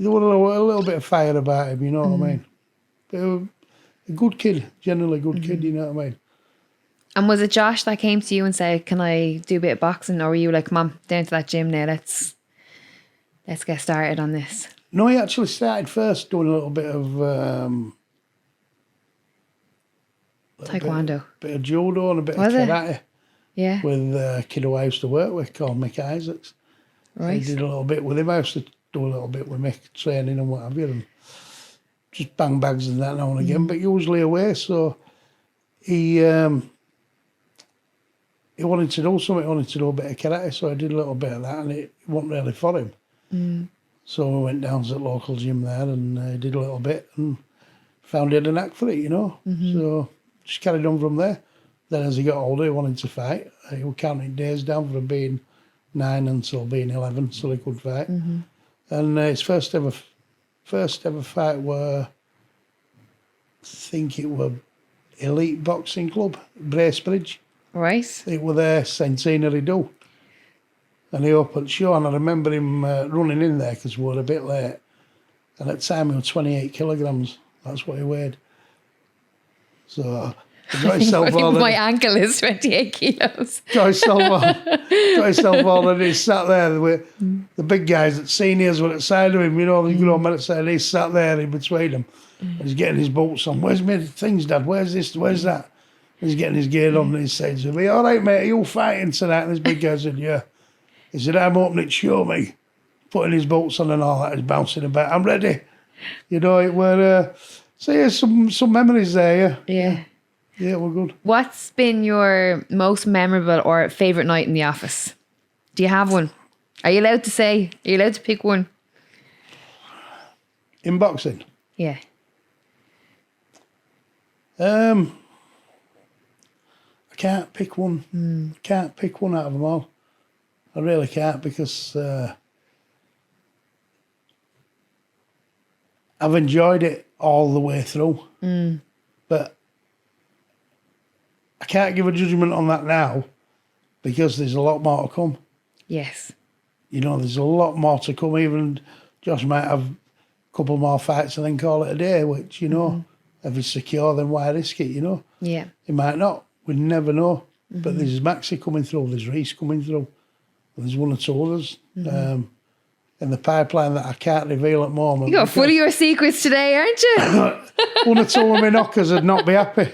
was a little bit of fire about him, you know what I mean? But a good kid, generally good kid, you know what I mean? And was it Josh that came to you and said, can I do a bit of boxing? Or were you like, Mum, down to that gym now, let's get started on this? No, he actually started first doing a little bit of taekwondo. A bit of judo and a bit was of karate. It? Yeah. With a kid who I used to work with called Mick Isaacs. Right. I did a little bit with him. I used to do a little bit with Mick, training and what have you. And just bang bags and that now and again, but usually away. So he wanted to do something. He wanted to do a bit of karate, so I did a little bit of that, and it wasn't really for him. So we went down to the local gym there and did a little bit and found he had a knack for it, So just carried on from there. Then as he got older, he wanted to fight. He was counting days down from being 9 until being 11, so he could fight. And his first ever fight were, I think it were Elite Boxing Club, Bracebridge. Right. It were their centenary do. And he opened show, and I remember him running in there because we were a bit late. And at the time he was 28 kilograms. That's what he weighed. So he got himself all my ankle is 28 kilos. Got himself all and he sat there with the big guys at seniors were at the side of him, the good old men at the side. He sat there in between them. He's getting his boots on. Where's my things, Dad? Where's this? Where's that? He's getting his gear on and he said to me, all right, mate, are you fighting tonight? And this big guy said, yeah. He said, I'm opening, show me. Putting his boots on and all that, he's bouncing about. I'm ready. You know, it were, so yeah, some memories there, Yeah. Yeah, we're good. What's been your most memorable or favourite night in the office? Do you have one? Are you allowed to say? Are you allowed to pick one? In boxing? Yeah. I can't pick one. Can't pick one out of them all. I really can't, because I've enjoyed it all the way through. But I can't give a judgment on that now, because there's a lot more to come. Yes. You know, there's a lot more to come. Even Josh might have a couple more fights and then call it a day, which, you know, if it's secure, then why risk it, you know? Yeah. He might not. We never know. But there's Maxie coming through, there's Reese coming through, there's one or two others in the pipeline that I can't reveal at the moment. You got full of your secrets today, aren't you? One or two of my knockers would not be happy.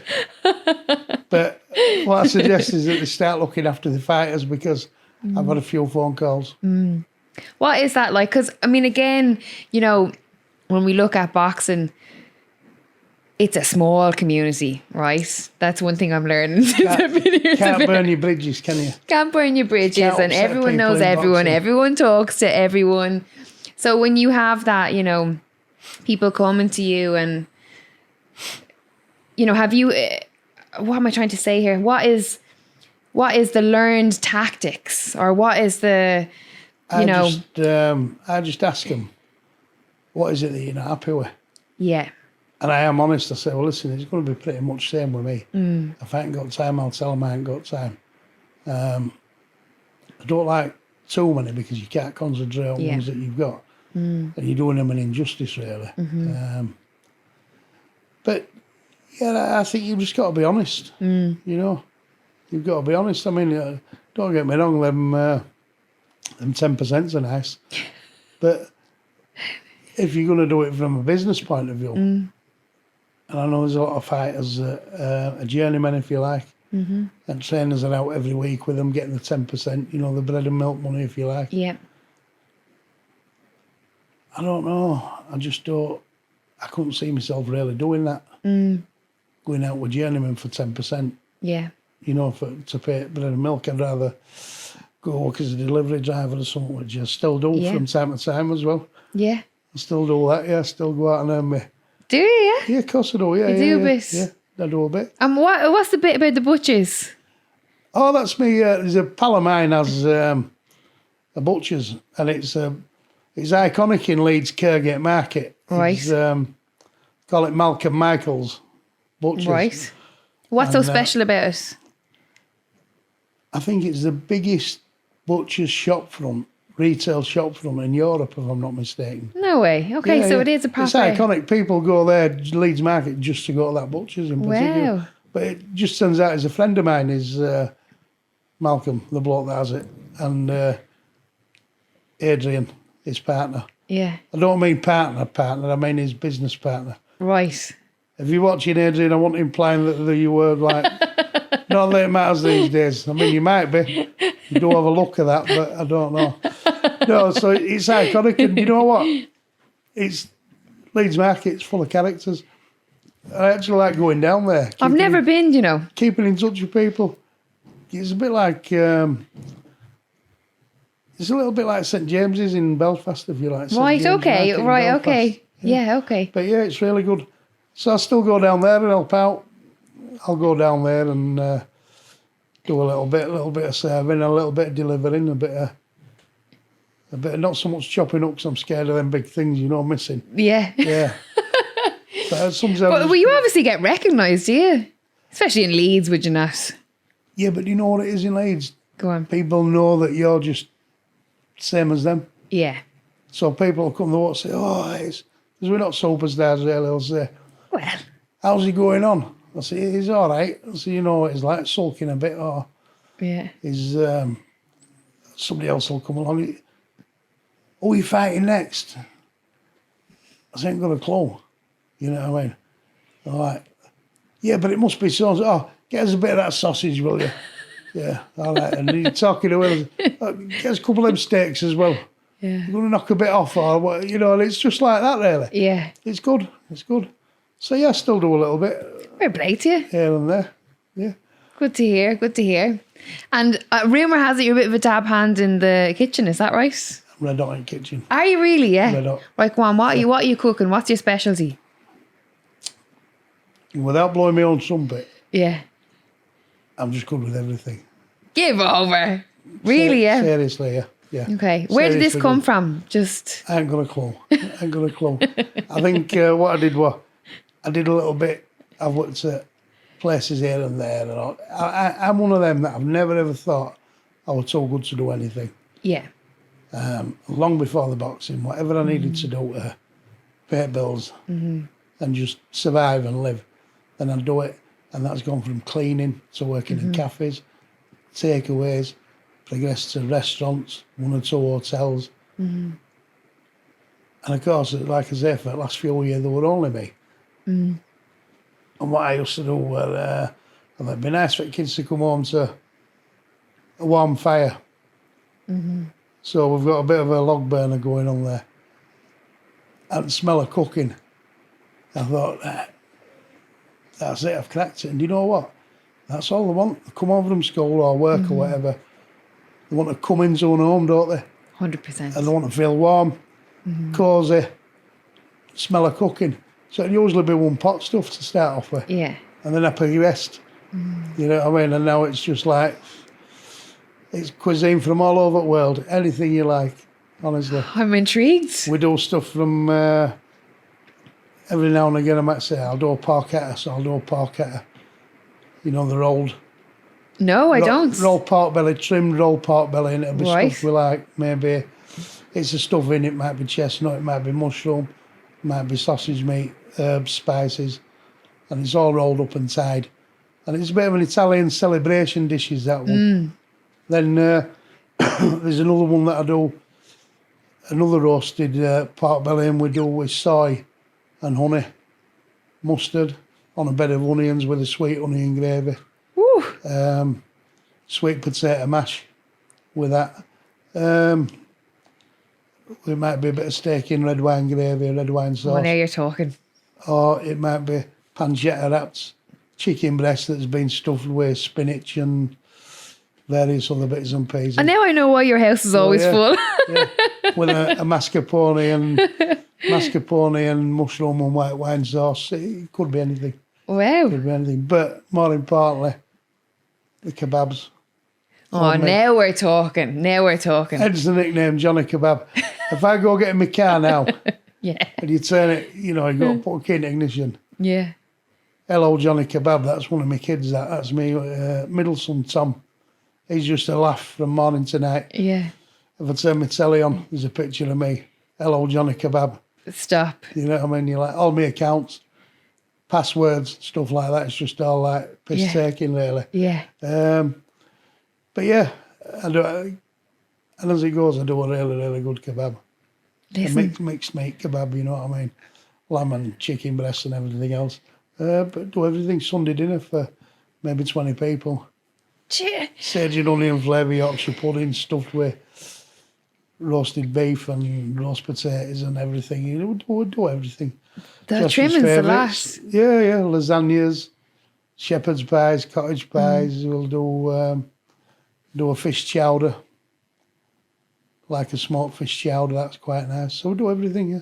But what I suggest is that they start looking after the fighters, because I've had a few phone calls. What is that like? Because, I mean, again, you know, when we look at boxing, it's a small community, right? That's one thing I'm learning. Can't burn your bridges, can you? Can't burn your bridges, Can't and upset everyone people knows in everyone. boxing. Everyone talks to everyone. So when you have that, you know, people coming to you and, you know, have you, what am I trying to say here? What is the learned tactics, or what is the, I just ask them, what is it that you're not happy with? Yeah. And I am honest. I say, well, listen, it's going to be pretty much the same with me. If I ain't got time, I'll tell them I ain't got time. I don't like too many, because you can't concentrate on ones that you've got. And you're doing them an injustice, really. But, yeah, I think you've just got to be honest. You know, you've got to be honest. I mean, don't get me wrong, them 10% are nice. But if you're going to do it from a business point of view, and I know there's a lot of fighters that are journeymen, if you like, and trainers are out every week with them getting the 10%, you know, the bread and milk money, if you like. Yeah. I don't know. I couldn't see myself really doing that. Going out with journeymen for 10%. Yeah. You know, to pay bread and milk. I'd rather go work as a delivery driver or something, which I still do from time to time as well. Yeah. I still do that, yeah. I still go out and earn me. Do you? Yeah, of course I do, yeah. You do a bit? Yeah, I do a bit. And what's the bit about the butchers? Oh, that's me. There's a pal of mine has a butcher's, and it's iconic in Leeds Kirgate Market. Right. It's, call it Malcolm Michael's Butchers. Right. What's so special about it? I think it's the biggest butcher's shopfront, retail shopfront in Europe, if I'm not mistaken. No way. Okay, Yeah, so yeah. it is a proper... It's iconic. People go there, Leeds Market, just to go to that butcher's in particular. Wow. But it just turns out as a friend of mine is Malcolm, the bloke that has it, and Adrian, his partner. Yeah. I don't mean partner, I mean his business partner. Right. If you're watching Adrian, I wasn't implying that you were like, not that it matters these days. I mean, you might be. You do have a look at that, but I don't know. No, so it's iconic, and you know what? It's Leeds Market, it's full of characters. I actually like going down there. I've never been, you know. Keeping in touch with people. It's a bit like, it's a little bit like St James's in Belfast, if you like. St. Right, James okay, Market in right, Belfast. okay. Yeah, okay. But yeah, it's really good. So I still go down there and help out. I'll go down there and do a little bit of serving, a little bit of delivering, a bit of not so much chopping up, because I'm scared of them big things, you know, missing. Yeah. Yeah. But But you obviously get recognised, do you? Especially in Leeds, would you not? Yeah, but you know what it is in Leeds? Go on. People know that you're just same as them. Yeah. So people will come to watch and say, oh, because we're not superstars really. They'll say, Well. how's he going on? I say, he's all right. I say, you know what he's like, sulking a bit, or Yeah. he's, somebody else will come along. Who are you fighting next? I ain't got a clue. You know what I mean? All right. Yeah, but it must be so. Oh, get us a bit of that sausage, will you? Yeah, all right. And you're talking to him, get us a couple of them steaks as well. Yeah. You're going to knock a bit off or what, you know, and it's just like that, really. Yeah. It's good. It's good. So, yeah, I still do a little bit. Fair play to you. Here and there. Yeah. Good to hear. Good to hear. And rumour has it you're a bit of a dab hand in the kitchen. Is that right? Red hot in kitchen. Are you really? Yeah. Red hot. Right, go on. What are you cooking? What's your specialty? Without blowing my own trumpet, Yeah. I'm just good with everything. Give over. Really? Yeah. Seriously, yeah. Yeah. Okay. Where did this Seriously come good. from? Just. I ain't got a clue. I think what I did was I did a little bit. I've worked at places here and there. And all. I'm one of them that I've never ever thought I was so good to do anything. Yeah. Long before the boxing, whatever I needed to do to pay bills and just survive and live, then I'd do it. And that's gone from cleaning to working in cafes, takeaways, progressed to restaurants, 1 or 2 hotels. And of course, like I say, for the last few years, there were only me. And what I used to do was, it'd be nice for the kids to come home to a warm fire. So we've got a bit of a log burner going on there. And the smell of cooking. I thought, that's it, I've cracked it. And you know what? That's all they want. They come over from school or work or whatever. They want to come into an home, don't they? 100%. And they want to feel warm, cosy, smell of cooking. So it'd usually be one pot stuff to start off with. Yeah. And then up a rest. You know what I mean? And now it's just like, it's cuisine from all over the world. Anything you like, honestly. I'm intrigued. We do stuff from, every now and again I might say, I'll do a porchetta, so I'll do a porchetta. You know, the rolled. No, I don't. Rolled pork belly, trimmed rolled pork belly, and it'll be Right. stuff we like, maybe, it's a stuff in it, might be chestnut, it might be mushroom, it might be sausage meat, herbs, spices, and it's all rolled up and tied. And it's a bit of an Italian celebration dishes, that one. Then there's another one that I do, another roasted pork belly, and we do with soy and honey, mustard, on a bed of onions with a sweet onion gravy. Woo. Sweet potato mash with that. It might be a bit of steak in red wine gravy, red wine sauce. Oh, now you're talking. Or it might be pancetta wraps, chicken breast that's been stuffed with spinach and various other bits and pieces. And now I know why your house is always full. Yeah. With a mascarpone and mushroom and white wine sauce. It could be anything. Wow. Could be anything. But more importantly, the kebabs. Oh, now we're talking. Now we're talking. Hence the nickname Johnny Kebab. If I go get in my car now Yeah. and you turn it, you know, you got to put a key in ignition. Yeah. Hello, Johnny Kebab. That's one of my kids. That's me, middle son Tom. He's just a laugh from morning to night. Yeah. If I turn my telly on, there's a picture of me. Hello, Johnny Kebab. Stop. You know what I mean? You're like, all my accounts, passwords, stuff like that. It's just all like piss taking, really. Yeah. But yeah, I do, and as it goes, I do a really, really good kebab. Listen. A mixed meat kebab, you know what I mean? Lamb and chicken breast and everything else. But do everything Sunday dinner for maybe 20 people. Sage and onion flavour Yorkshire pudding stuffed with roasted beef and roast potatoes and everything. You know, we do everything. The Josh's trimming's the favourites. last. Yeah, lasagnas, shepherd's pies, cottage pies. We'll do a fish chowder, like a smoked fish chowder. That's quite nice. So we do everything,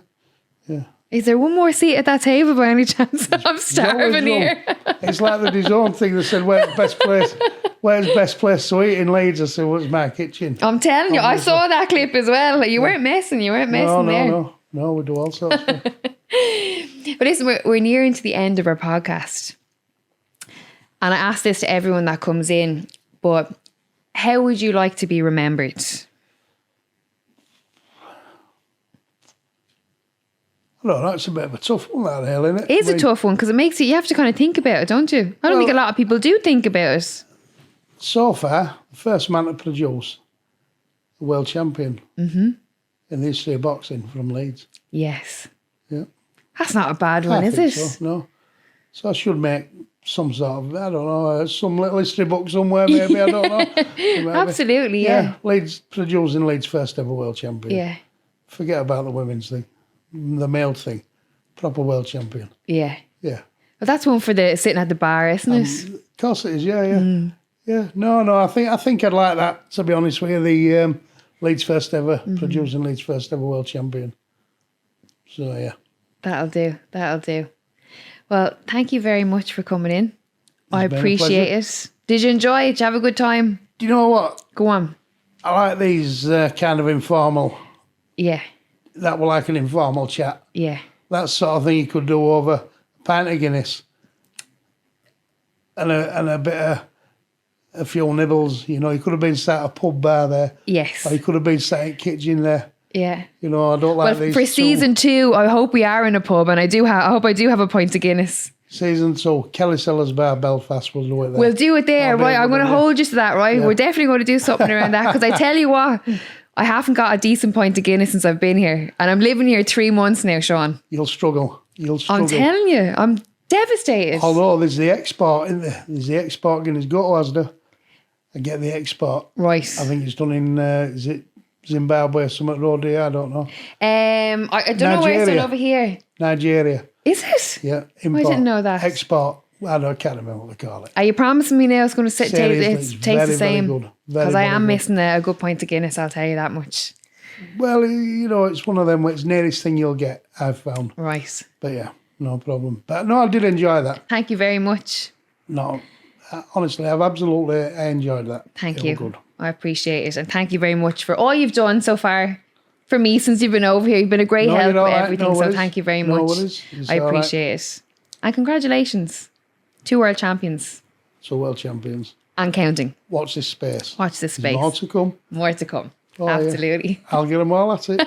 yeah. Is there one more seat at that table by any chance? I'm starving here. It's like the DAZN thing. They said, where's the best place? Where's the best place to eat in Leeds? I said, well, it's my kitchen. I'm telling you, I saw that clip as well. You weren't messing. You weren't messing there. No, we do all sorts of But listen, we're nearing to the end of our podcast. And I ask this to everyone that comes in, but how would you like to be remembered? I don't know, it's a bit of a tough one, that hell, isn't it? It is a tough one because it makes you have to kind of think about it, don't you? I don't think a lot of people do think about it. So far, the first man to produce a world champion in the history of boxing from Leeds. Yes. Yeah. That's not a bad one, I is think it? so, no. So I should make some sort of, I don't know, some little history book somewhere, maybe, I don't know. Maybe. Absolutely, yeah. Leeds, producing Leeds' first ever world champion. Yeah. Forget about the women's thing, the male thing. Proper world champion. Yeah. Yeah. Well, that's one for the sitting at the bar, isn't it? Of course it is, yeah. Yeah, no, I think I'd like that, to be honest with you, the Leeds' first ever, producing Leeds' first ever world champion. So, yeah. That'll do. Well, thank you very much for coming in. I been a appreciate pleasure. it. Did you enjoy it? Did you have a good time? Do you know what? Go on. I like these kind of informal, Yeah. that were like an informal chat. Yeah. That sort of thing you could do over a pint of Guinness and a bit of a few nibbles. You know, you could have been sat at a pub bar there. Yes. Or you could have been sat in kitchen there. Yeah. You know, I don't like Well, these. for season 2, I hope we are in a pub, and I hope I do have a pint of Guinness. Season 2, Kelly Sellers Bar, Belfast, we'll do it there. We'll do it there, right? I'm going to hold you to that, right? Yeah. We're definitely going to do something around that, because I tell you what, I haven't got a decent pint of Guinness since I've been here, and I'm living here 3 months now, Sean. You'll struggle. I'm telling you, I'm devastated. Although there's the export, isn't there? There's the export Guinness. Go to Asda and get the export. Right. I think it's done in, is it Zimbabwe or something, road here? I don't know. I don't know where it's done over here. Nigeria. Is it? Yeah, import. I didn't know that. Export. I can't remember what they call it. Are you promising me now it's going to Seriously, it's taste very, the same? very good. Because I am good. missing a good pint of Guinness, I'll tell you that much. Well, you know, it's one of them where it's the nearest thing you'll get, I've found. Right. But yeah, no problem. But no, I did enjoy that. Thank you very much. No, honestly, I've absolutely enjoyed that. Thank It you. was good. I appreciate it. And thank you very much for all you've done so far for me since you've been over here. You've been a great No, help you're all with right. everything. No So worries. thank you very No much. worries. It's I all right. appreciate it. And congratulations. 2 world champions So world champions. and counting. Watch this space. Watch this There's space. more to come. More to come. Oh, yeah. Absolutely. I'll get them all at it.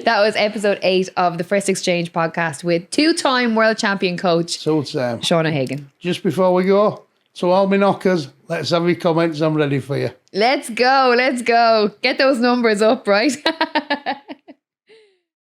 That was episode 8 of the First Exchange podcast with 2-time world champion coach So it's Shauna Hagan. just before we go, to all my knockers, let's have your comments. I'm ready for you. Let's go. Let's go. Get those numbers up, right?